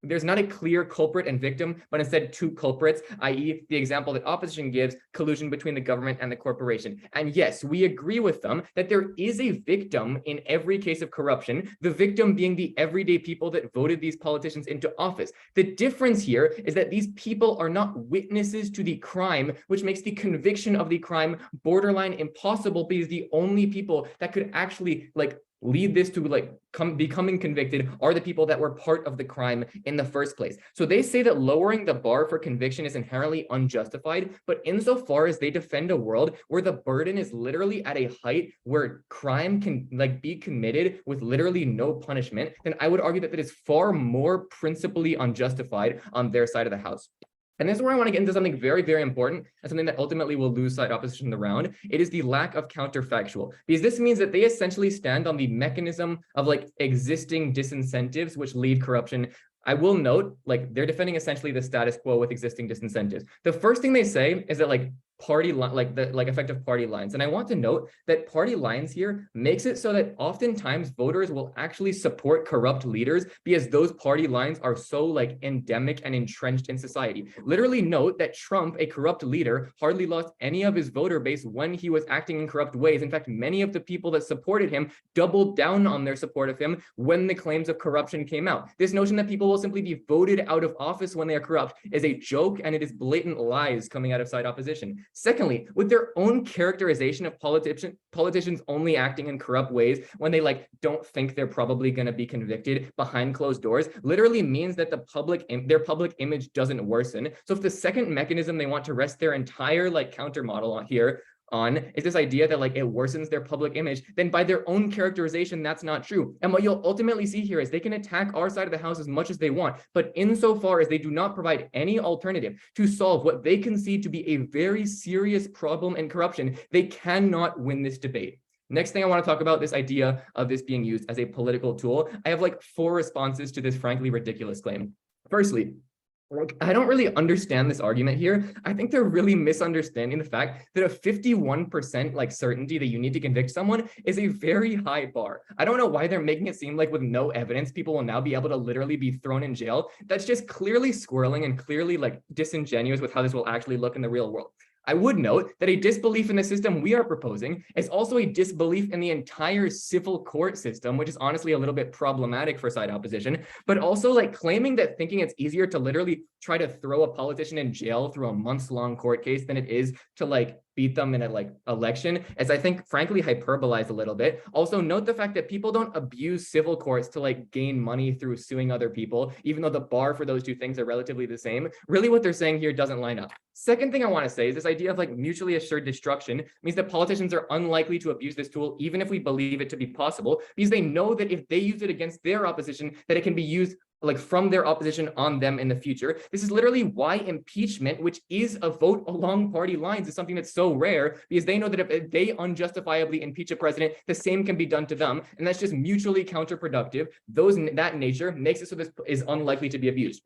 there's not a clear culprit and victim, but instead two culprits, i.e. the example that opposition gives, collusion between the government and the corporation. And yes, we agree with them that there is a victim in every case of corruption, the victim being the everyday people that voted these politicians into office. The difference here is that these people are not witnesses to the crime, which makes the conviction of the crime borderline impossible, because the only people that could actually lead this to becoming convicted are the people that were part of the crime in the first place. So they say that lowering the bar for conviction is inherently unjustified, but insofar as they defend a world where the burden is literally at a height where crime can be committed with literally no punishment, then I would argue that that is far more principally unjustified on their side of the house. And this is where I want to get into something very, very important and something that ultimately will lose side opposition in the round. It is the lack of counterfactual, because this means that they essentially stand on the mechanism of existing disincentives which lead corruption. I will note, they're defending essentially the status quo with existing disincentives. The first thing they say is that effective party lines. And I want to note that party lines here makes it so that oftentimes voters will actually support corrupt leaders because those party lines are so endemic and entrenched in society. Literally note that Trump, a corrupt leader, hardly lost any of his voter base when he was acting in corrupt ways. In fact, many of the people that supported him doubled down on their support of him when the claims of corruption came out. This notion that people will simply be voted out of office when they are corrupt is a joke, and it is blatant lies coming out of side opposition. Secondly, with their own characterization of politicians only acting in corrupt ways when they don't think they're probably going to be convicted behind closed doors, literally means that their public image doesn't worsen. So if the second mechanism they want to rest their entire counter model on here on is this idea that it worsens their public image, then by their own characterization, that's not true. And what you'll ultimately see here is they can attack our side of the house as much as they want, but insofar as they do not provide any alternative to solve what they concede to be a very serious problem in corruption, they cannot win this debate. Next thing I want to talk about, this idea of this being used as a political tool. I have 4 responses to this frankly ridiculous claim. Firstly, I don't really understand this argument here. I think they're really misunderstanding the fact that a 51% certainty that you need to convict someone is a very high bar. I don't know why they're making it seem like with no evidence, people will now be able to literally be thrown in jail. That's just clearly squirreling and clearly disingenuous with how this will actually look in the real world. I would note that a disbelief in the system we are proposing is also a disbelief in the entire civil court system, which is honestly a little bit problematic for side opposition, but also claiming that thinking it's easier to literally try to throw a politician in jail through a months-long court case than it is to beat them in a like election is, I think, frankly, hyperbolized a little bit. Also, note the fact that people don't abuse civil courts to like gain money through suing other people, even though the bar for those two things are relatively the same. Really, what they're saying here doesn't line up. Second thing I want to say is this idea of like mutually assured destruction means that politicians are unlikely to abuse this tool, even if we believe it to be possible, because they know that if they use it against their opposition, that it can be used like from their opposition on them in the future. This is literally why impeachment, which is a vote along party lines, is something that's so rare, because they know that if they unjustifiably impeach a president, the same can be done to them. And that's just mutually counterproductive. That nature makes it so this is unlikely to be abused.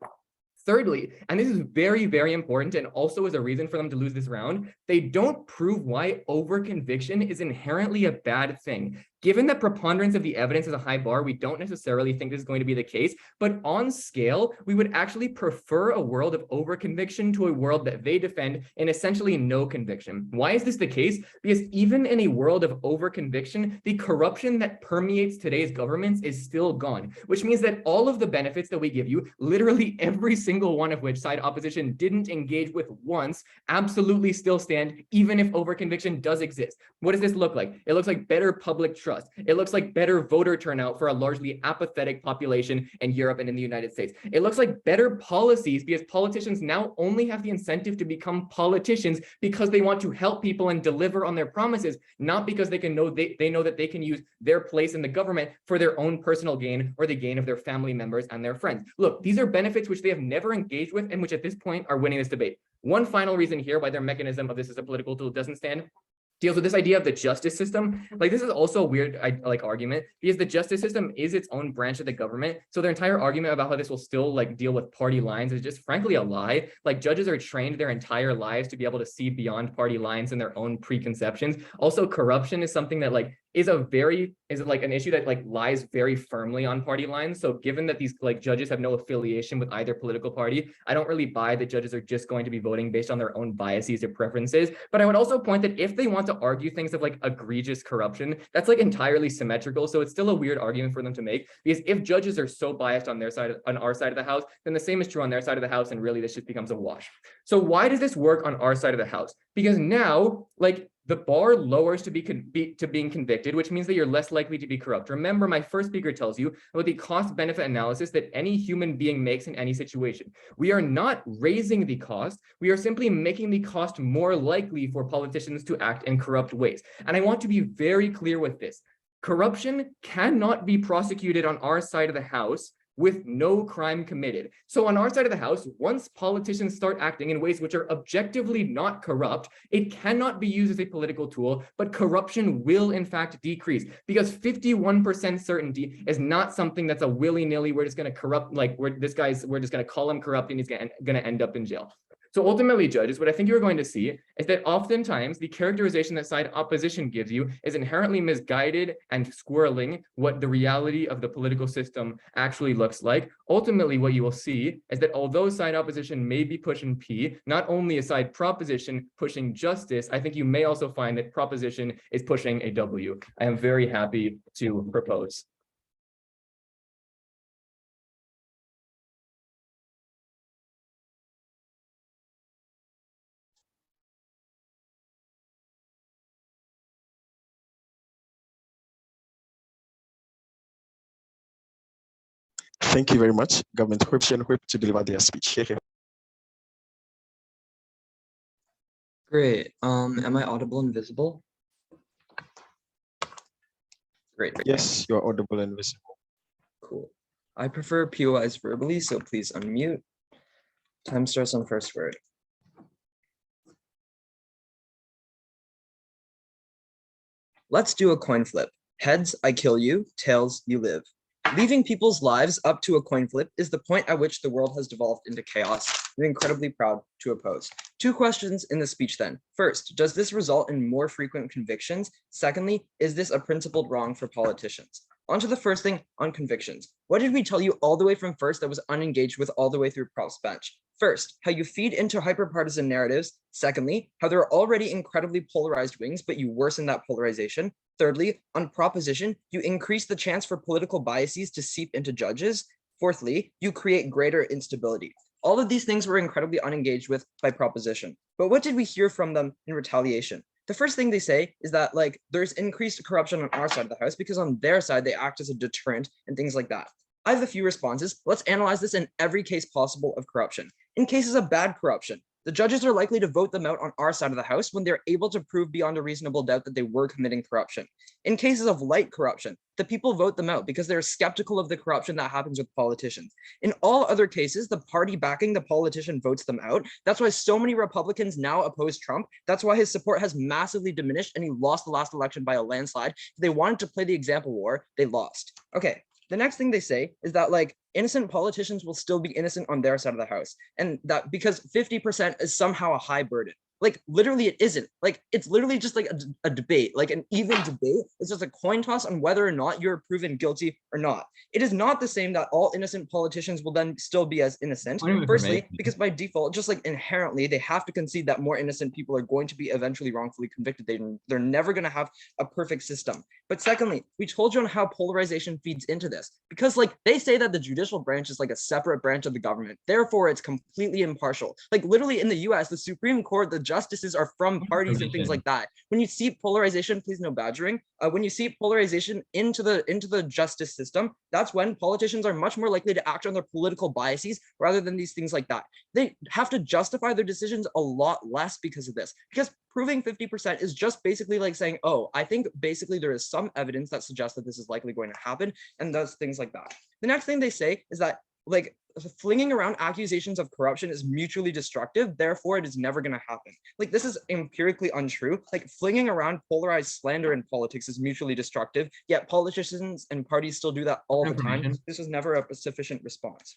Thirdly, and this is very, very important and also is a reason for them to lose this round, they don't prove why overconviction is inherently a bad thing. Given that preponderance of the evidence is a high bar, we don't necessarily think this is going to be the case, but on scale, we would actually prefer a world of overconviction to a world that they defend in essentially no conviction. Why is this the case? Because even in a world of overconviction, the corruption that permeates today's governments is still gone, which means that all of the benefits that we give you, literally every single one of which side opposition didn't engage with once, absolutely still stand, even if overconviction does exist. What does this look like? It looks like better public trust. It looks like better voter turnout for a largely apathetic population in Europe and in the United States. It looks like better policies because politicians now only have the incentive to become politicians because they want to help people and deliver on their promises, not because they know that they can use their place in the government for their own personal gain or the gain of their family members and their friends. Look, these are benefits which they have never engaged with and which at this point are winning this debate. One final reason here why their mechanism of this as a political tool doesn't stand deals with this idea of the justice system. Like, this is also a weird argument because the justice system is its own branch of the government. So their entire argument about how this will still like deal with party lines is just frankly a lie. Like, judges are trained their entire lives to be able to see beyond party lines and their own preconceptions. Also, corruption is something that like is an issue that like lies very firmly on party lines. So given that these like judges have no affiliation with either political party, I don't really buy that judges are just going to be voting based on their own biases or preferences. But I would also point that if they want to argue things of like egregious corruption, that's like entirely symmetrical. So it's still a weird argument for them to make, because if judges are so biased on our side of the house, then the same is true on their side of the house, and really this just becomes a wash. So why does this work on our side of the house? Because now, like, the bar lowers to being convicted, which means that you're less likely to be corrupt. Remember, my first speaker tells you about the cost-benefit analysis that any human being makes in any situation. We are not raising the cost. We are simply making the cost more likely for politicians to act in corrupt ways. And I want to be very clear with this. Corruption cannot be prosecuted on our side of the house with no crime committed. So on our side of the house, once politicians start acting in ways which are objectively not corrupt, it cannot be used as a political tool, but corruption will in fact decrease, because 51% certainty is not something that's a willy-nilly, we're just going to corrupt, like we're just going to call him corrupt and he's going to end up in jail. So ultimately, judges, what I think you're going to see is that oftentimes the characterization that side opposition gives you is inherently misguided and squirreling what the reality of the political system actually looks like. Ultimately, what you will see is that although side opposition may be pushing P, not only is side proposition pushing justice, I think you may also find that proposition is pushing a W. I am very happy to propose. Thank you very much. Government Whip to deliver their speech. Here. Great. Am I audible and visible? Great. Yes, you're audible and visible. Cool. I prefer POIs verbally, so please unmute. Time starts on first word. Let's do a coin flip. Heads, I kill you. Tails, you live. Leaving people's lives up to a coin flip is the point at which the world has devolved into chaos. I'm incredibly proud to oppose. Two questions in the speech then. First, does this result in more frequent convictions? Secondly, is this a principled wrong for politicians? On to the first thing on convictions. What did we tell you all the way from first that was unengaged with all the way through props bench? First, how you feed into hyperpartisan narratives. Secondly, how there are already incredibly polarized wings, but you worsen that polarization. Thirdly, on proposition, you increase the chance for political biases to seep into judges. Fourthly, you create greater instability. All of these things were incredibly unengaged with by proposition. But what did we hear from them in retaliation? The first thing they say is that like there's increased corruption on our side of the house because on their side they act as a deterrent and things like that. I have a few responses. Let's analyze this in every case possible of corruption. In cases of bad corruption, the judges are likely to vote them out on our side of the house when they're able to prove beyond a reasonable doubt that they were committing corruption. In cases of light corruption, the people vote them out because they're skeptical of the corruption that happens with politicians. In all other cases, the party backing the politician votes them out. That's why so many Republicans now oppose Trump. That's why his support has massively diminished and he lost the last election by a landslide. If they wanted to play the example war, they lost. Okay. The next thing they say is that like innocent politicians will still be innocent on their side of the house. And that because 50% is somehow a high burden. Like literally it isn't. Like it's literally just like a debate, like an even debate. It's just a coin toss on whether or not you're proven guilty or not. It is not the same that all innocent politicians will then still be as innocent. Firstly, because by default, just like inherently, they have to concede that more innocent people are going to be eventually wrongfully convicted. They're never going to have a perfect system. But secondly, we told you on how polarization feeds into this because like they say that the judicial branch is like a separate branch of the government. Therefore, it's completely impartial. Like literally in the US, the Supreme Court, the justices are from parties and things like that. When you see polarization, please no badgering. When you see polarization into the justice system, that's when politicians are much more likely to act on their political biases rather than these things like that. They have to justify their decisions a lot less because of this. Because proving 50% is just basically like saying, oh, I think basically there is some evidence that suggests that this is likely going to happen, and those things like that. The next thing they say is that like flinging around accusations of corruption is mutually destructive, therefore it is never going to happen. Like this is empirically untrue. Like flinging around polarized slander in politics is mutually destructive, yet politicians and parties still do that all the time. This was never a sufficient response.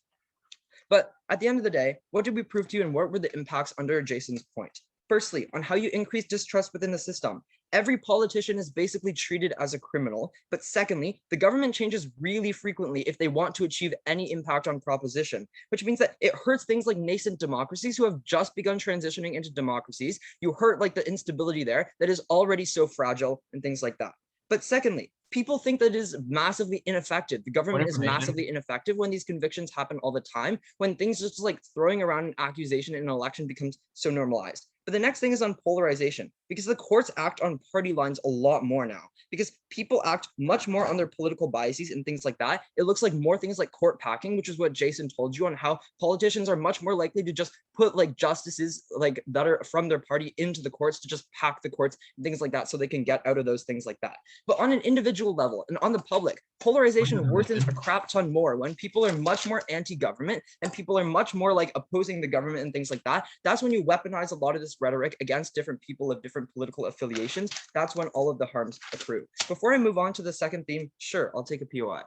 But at the end of the day, what did we prove to you and what were the impacts under Jason's point? Firstly, on how you increase distrust within the system. Every politician is basically treated as a criminal. But secondly, the government changes really frequently if they want to achieve any impact on proposition, which means that it hurts things like nascent democracies who have just begun transitioning into democracies. You hurt like the instability there that is already so fragile and things like that. But secondly, people think that it is massively ineffective. The government is massively ineffective when these convictions happen all the time, when things just like throwing around an accusation in an election becomes so normalized. But the next thing is on polarization, because the courts act on party lines a lot more now, because people act much more on their political biases and things like that. It looks like more things like court packing, which is what Jason told you on how politicians are much more likely to just put like justices like that are from their party into the courts to just pack the courts and things like that so they can get out of those things like that. But on an individual level and on the public, polarization worsens a crap ton more when people are much more anti-government and people are much more like opposing the government and things like that. That's when you weaponize a lot of this rhetoric against different people of different political affiliations. That's when all of the harms accrue. Before I move on to the second theme, sure, I'll take a POI.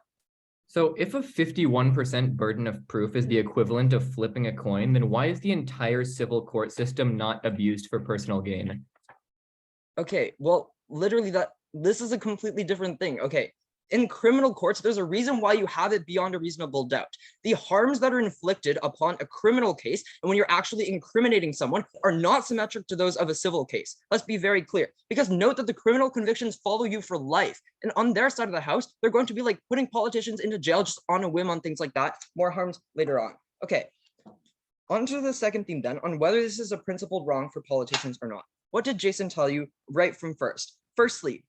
So if a 51% burden of proof is the equivalent of flipping a coin, then why is the entire civil court system not abused for personal gain? Okay, well, literally this is a completely different thing. Okay, in criminal courts, there's a reason why you have it beyond a reasonable doubt. The harms that are inflicted upon a criminal case and when you're actually incriminating someone are not symmetric to those of a civil case. Let's be very clear, because note that the criminal convictions follow you for life. And on their side of the house, they're going to be like putting politicians into jail just on a whim on things like that. More harms later on. Okay, on to the second theme then, on whether this is a principled wrong for politicians or not. What did Jason tell you right from first? Firstly,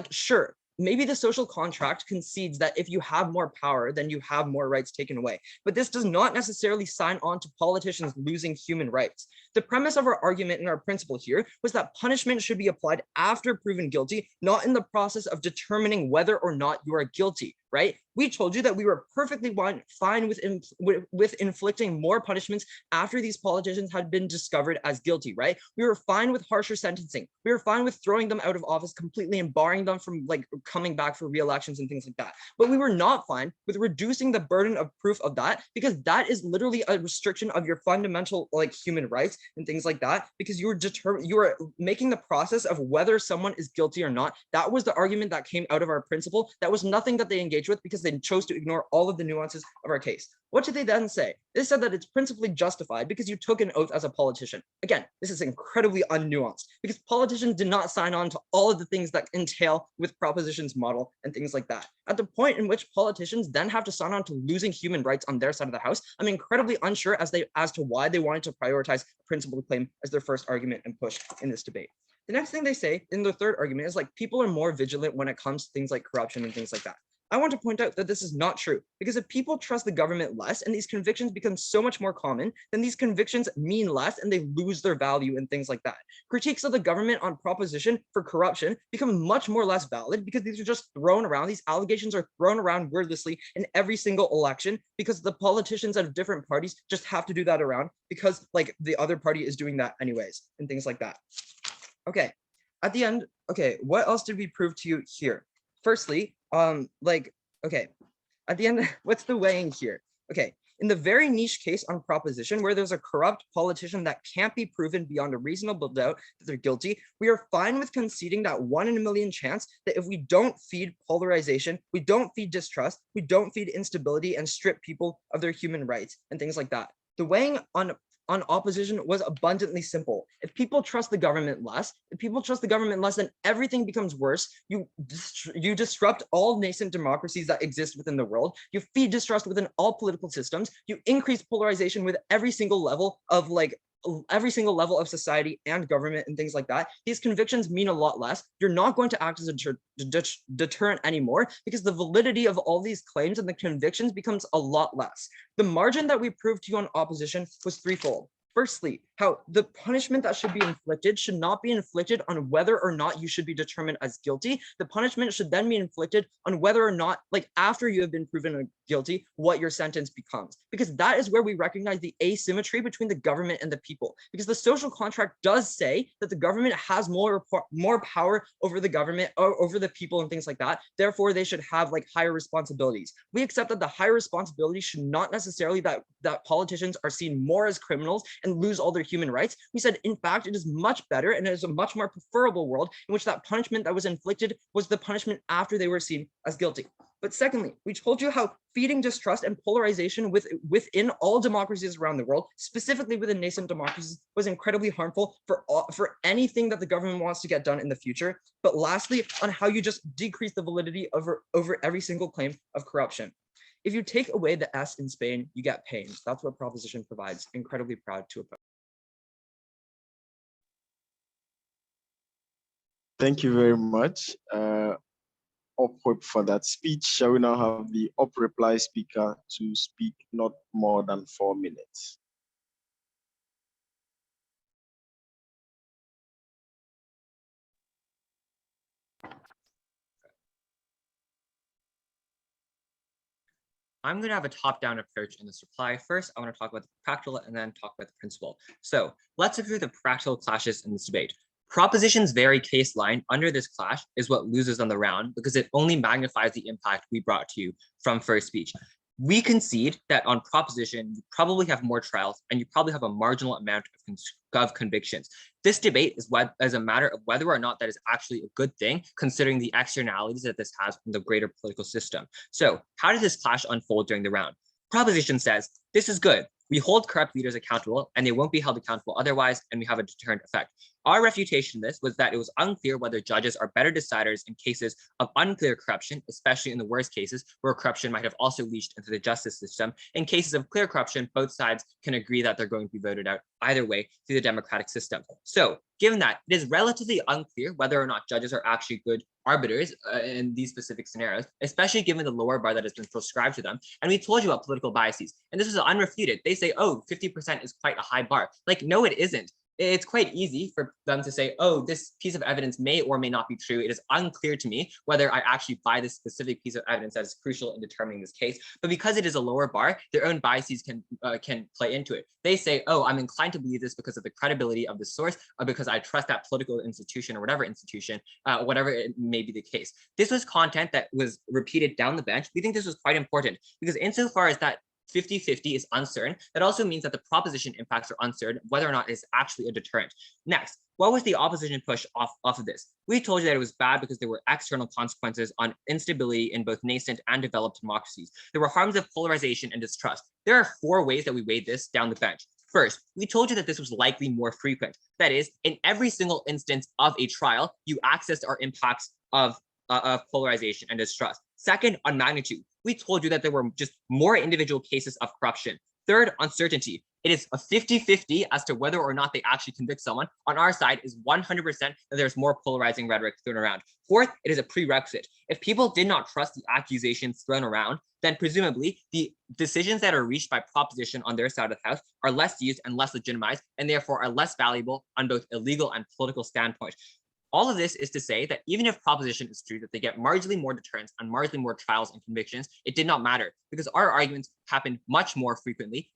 sure, maybe the social contract concedes that if you have more power, then you have more rights taken away. But this does not necessarily sign on to politicians losing human rights. The premise of our argument and our principle here was that punishment should be applied after proven guilty, not in the process of determining whether or not you are guilty, right? We told you that we were perfectly fine with inflicting more punishments after these politicians had been discovered as guilty, right? We were fine with harsher sentencing. We were fine with throwing them out of office completely and barring them from like coming back for re-elections and things like that. But we were not fine with reducing the burden of proof of that, because that is literally a restriction of your fundamental like human rights and things like that, because you were making the process of whether someone is guilty or not. That was the argument that came out of our principle. That was nothing that they engaged engage with because they chose to ignore all of the nuances of our case. What did they then say? They said that it's principally justified because you took an oath as a politician. Again, this is incredibly unnuanced because politicians did not sign on to all of the things that entail with Proposition's model and things like that. At the point in which politicians then have to sign on to losing human rights on their side of the house, I'm incredibly unsure as to why they wanted to prioritize principled claim as their first argument and push in this debate. The next thing they say in their third argument is like people are more vigilant when it comes to things like corruption and things like that. I want to point out that this is not true because if people trust the government less and these convictions become so much more common, then these convictions mean less and they lose their value and things like that. Critiques of the government on proposition for corruption become much more less valid because these are just thrown around. These allegations are thrown around wordlessly in every single election because the politicians of different parties just have to do that around because like the other party is doing that anyways and things like that. Okay, at the end, okay, what else did we prove to you here? Firstly, okay, at the end, what's the weighing here? Okay, in the very niche case on proposition where there's a corrupt politician that can't be proven beyond a reasonable doubt that they're guilty, we are fine with conceding that 1 in a million chance that if we don't feed polarization, we don't feed distrust, we don't feed instability and strip people of their human rights and things like that. The weighing on opposition was abundantly simple. If people trust the government less, then everything becomes worse. You disrupt all nascent democracies that exist within the world. You feed distrust within all political systems. You increase polarization with every single level of society and government and things like that. These convictions mean a lot less. You're not going to act as a deterrent anymore because the validity of all these claims and the convictions becomes a lot less. The margin that we proved to you on opposition was threefold. Firstly, how the punishment that should be inflicted should not be inflicted on whether or not you should be determined as guilty. The punishment should then be inflicted on whether or not, like after you have been proven guilty, what your sentence becomes. Because that is where we recognize the asymmetry between the government and the people. Because the social contract does say that the government has more power over the government or over the people and things like that. Therefore, they should have like higher responsibilities. We accept that the higher responsibilities should not necessarily that politicians are seen more as criminals and lose all their human rights. We said, in fact, it is much better and it is a much more preferable world in which that punishment that was inflicted was the punishment after they were seen as guilty. But secondly, we told you how feeding distrust and polarization within all democracies around the world, specifically within nascent democracies, was incredibly harmful for anything that the government wants to get done in the future. But lastly, on how you just decrease the validity over every single claim of corruption. If you take away the S in Spain, you get pain. That's what proposition provides. Incredibly proud to oppose. Thank you very much, Upweb, for that speech. Shall we now have the up reply speaker to speak not more than 4 minutes? I'm going to have a top-down approach in this reply. First, I want to talk about the practical and then talk about the principle. So let's look through the practical clashes in this debate. Proposition's very case line under this clash is what loses on the round because it only magnifies the impact we brought to you from first speech. We concede that on proposition, you probably have more trials and you probably have a marginal amount of convictions. This debate is a matter of whether or not that is actually a good thing, considering the externalities that this has in the greater political system. So how did this clash unfold during the round? Proposition says, this is good. We hold corrupt leaders accountable and they won't be held accountable otherwise, and we have a deterrent effect. Our refutation of this was that it was unclear whether judges are better deciders in cases of unclear corruption, especially in the worst cases where corruption might have also leached into the justice system. In cases of clear corruption, both sides can agree that they're going to be voted out either way through the democratic system. So given that, it is relatively unclear whether or not judges are actually good arbiters in these specific scenarios, especially given the lower bar that has been prescribed to them. And we told you about political biases, and this is unrefuted. They say, oh, 50% is quite a high bar. Like, no, it isn't. It's quite easy for them to say, oh, this piece of evidence may or may not be true. It is unclear to me whether I actually buy this specific piece of evidence that is crucial in determining this case. But because it is a lower bar, their own biases can play into it. They say, oh, I'm inclined to believe this because of the credibility of the source, or because I trust that political institution or whatever institution, whatever it may be the case. This was content that was repeated down the bench. We think this was quite important because insofar as that 50-50 is uncertain, that also means that the proposition impacts are uncertain, whether or not it's actually a deterrent. Next, what was the opposition push off of this? We told you that it was bad because there were external consequences on instability in both nascent and developed democracies. There were harms of polarization and distrust. There are 4 ways that we weighed this down the bench. First, we told you that this was likely more frequent. That is, in every single instance of a trial, you accessed our impacts of polarization and distrust. Second, on magnitude, we told you that there were just more individual cases of corruption. Third, uncertainty. It is a 50-50 as to whether or not they actually convict someone. On our side is 100% that there's more polarizing rhetoric thrown around. Fourth, it is a prerequisite. If people did not trust the accusations thrown around, then presumably the decisions that are reached by proposition on their side of the house are less used and less legitimized, and therefore are less valuable on both a legal and political standpoint. All of this is to say that even if proposition is true that they get marginally more deterrence and marginally more trials and convictions, it did not matter because our arguments happened much more frequently,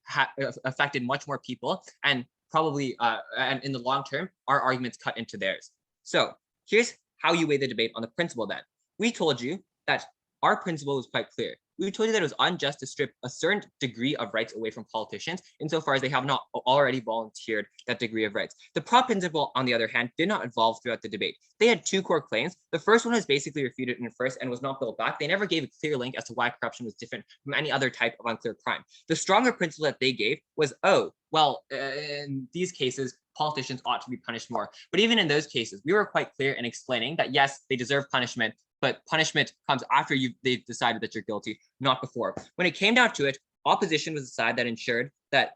affected much more people, and probably and in the long term, our arguments cut into theirs. So here's how you weigh the debate on the principle then. We told you that our principle was quite clear. We told you that it was unjust to strip a certain degree of rights away from politicians insofar as they have not already volunteered that degree of rights. The prop principle, on the other hand, did not evolve throughout the debate. They had 2 core claims. The first one was basically refuted in first and was not built back. They never gave a clear link as to why corruption was different from any other type of unclear crime. The stronger principle that they gave was, oh, well, in these cases, politicians ought to be punished more. But even in those cases, we were quite clear in explaining that, yes, they deserve punishment, but punishment comes after they've decided that you're guilty, not before. When it came down to it, opposition was the side that ensured that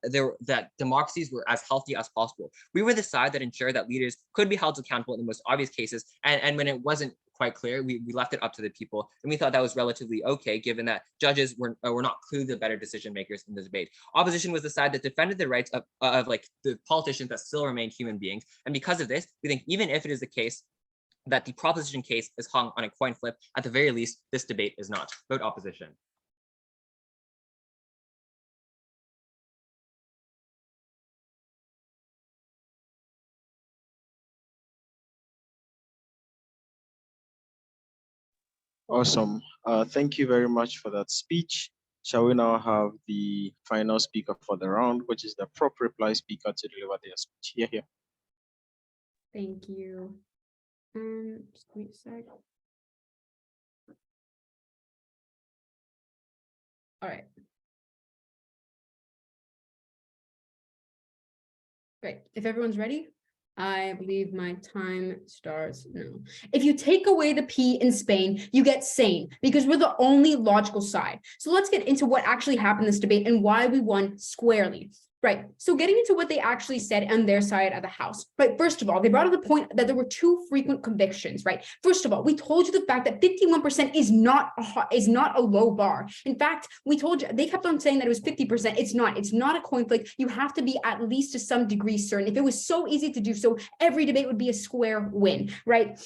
democracies were as healthy as possible. We were the side that ensured that leaders could be held accountable in the most obvious cases. And when it wasn't quite clear, we left it up to the people. And we thought that was relatively okay, given that judges were not clearly the better decision makers in the debate. Opposition was the side that defended the rights of like the politicians that still remain human beings. And because of this, we think even if it is the case that the proposition case is hung on a coin flip, at the very least, this debate is not. Vote opposition. Awesome. Thank you very much for that speech. Shall we now have the final speaker for the round, which is the prop reply speaker to deliver their speech? Here. Thank you. Just give me a sec. All right. Great. If everyone's ready, I believe my time starts now. If you take away the P in Spain, you get sane because we're the only logical side. So let's get into what actually happened in this debate and why we won squarely. Right. So getting into what they actually said on their side of the house. Right. First of all, they brought up the point that there were 2 frequent convictions. Right. First of all, we told you the fact that 51% is not a low bar. In fact, we told you, they kept on saying that it was 50%. It's not. It's not a coin flip. You have to be at least to some degree certain. If it was so easy to do so, every debate would be a square win. Right.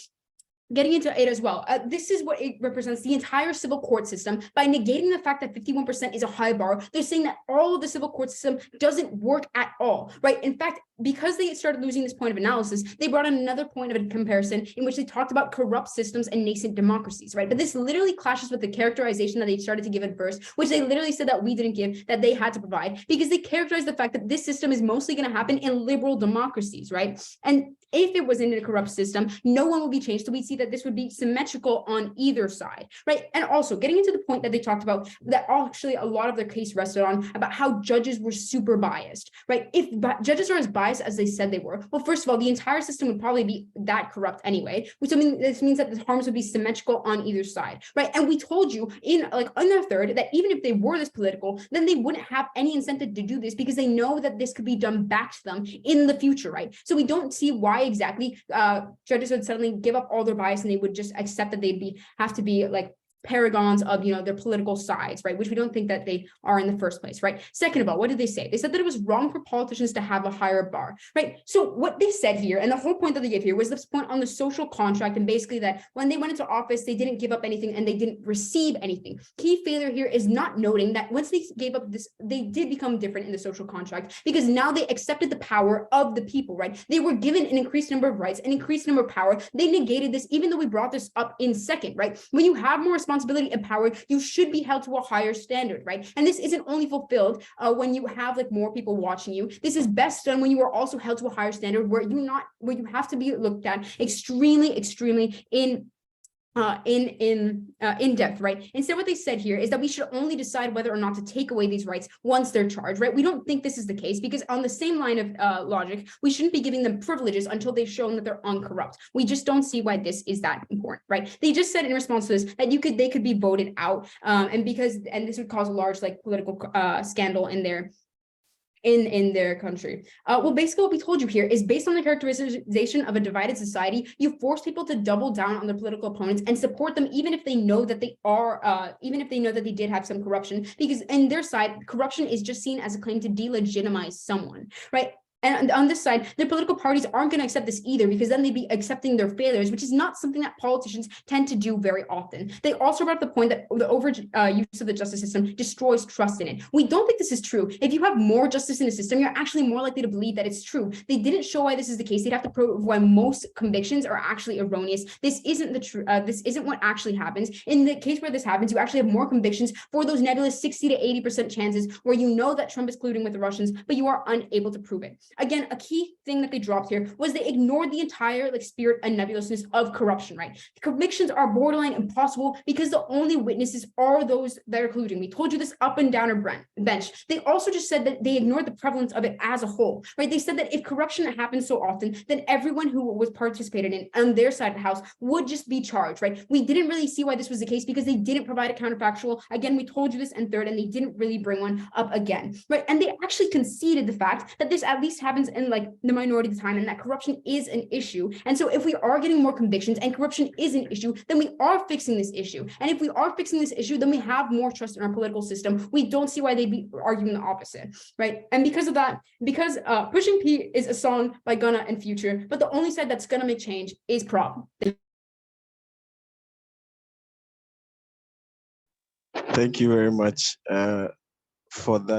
Getting into it as well, this is what it represents, the entire civil court system. By negating the fact that 51% is a high bar, they're saying that all of the civil court system doesn't work at all, right? In fact, because they started losing this point of analysis, they brought in another point of comparison in which they talked about corrupt systems and nascent democracies, right? But this literally clashes with the characterization that they started to give at first, which they literally said that we didn't give, that they had to provide, because they characterized the fact that this system is mostly going to happen in liberal democracies, right? And if it was in a corrupt system, no one would be changed. So we see that this would be symmetrical on either side, right? And also getting into the point that they talked about that actually a lot of their case rested on about how judges were super biased, right? If judges are as biased as they said they were, well, first of all, the entire system would probably be that corrupt anyway, which this means that the harms would be symmetrical on either side, right? And we told you in their third that even if they were this political, then they wouldn't have any incentive to do this because they know that this could be done back to them in the future, right? So we don't see why exactly judges would suddenly give up all their bias and they would just accept that they'd have to be like paragons of, their political sides, right? Which we don't think that they are in the first place, right? Second of all, what did they say? They said that it was wrong for politicians to have a higher bar, right? So what they said here, and the whole point that they gave here was this point on the social contract, and basically that when they went into office, they didn't give up anything and they didn't receive anything. Key failure here is not noting that once they gave up this, they did become different in the social contract because now they accepted the power of the people, right? They were given an increased number of rights, an increased number of power. They negated this, even though we brought this up in second, right? When you have more responsibility and power, you should be held to a higher standard, right? And this isn't only fulfilled when you have like more people watching you. This is best done when you are also held to a higher standard where you have to be looked at extremely in depth, right? Instead, what they said here is that we should only decide whether or not to take away these rights once they're charged, right? We don't think this is the case because on the same line of logic, we shouldn't be giving them privileges until they've shown that they're uncorrupt. We just don't see why this is that important, right? They just said in response to this that they could be voted out, and this would cause a large like political scandal in their country. Well, basically what we told you here is based on the characterization of a divided society, you force people to double down on their political opponents and support them even if they know that they did have some corruption, because in their side, corruption is just seen as a claim to delegitimize someone, right? And on this side, the political parties aren't going to accept this either, because then they'd be accepting their failures, which is not something that politicians tend to do very often. They also brought up the point that the overuse of the justice system destroys trust in it. We don't think this is true. If you have more justice in the system, you're actually more likely to believe that it's true. They didn't show why this is the case. They'd have to prove why most convictions are actually erroneous. This isn't the truth. This isn't what actually happens. In the case where this happens, you actually have more convictions for those nebulous 60 to 80% chances where you know that Trump is colluding with the Russians, but you are unable to prove it. Again, a key thing that they dropped here was they ignored the entire like spirit and nebulousness of corruption, right? Convictions are borderline impossible because the only witnesses are those that are colluding. We told you this up and down our bench. They also just said that they ignored the prevalence of it as a whole, right? They said that if corruption happens so often, then everyone who was participated in on their side of the house would just be charged, right? We didn't really see why this was the case because they didn't provide a counterfactual. Again, we told you this in third, and they didn't really bring one up again, right? And they actually conceded the fact that this at least happens in like the minority of the time, and that corruption is an issue. And so if we are getting more convictions and corruption is an issue, then we are fixing this issue. And if we are fixing this issue, then we have more trust in our political system. We don't see why they'd be arguing the opposite, right? And because of that, because Pushing P is a song by Gunna and Future, but the only side that's gonna make change is Prob. Thank you very much for that.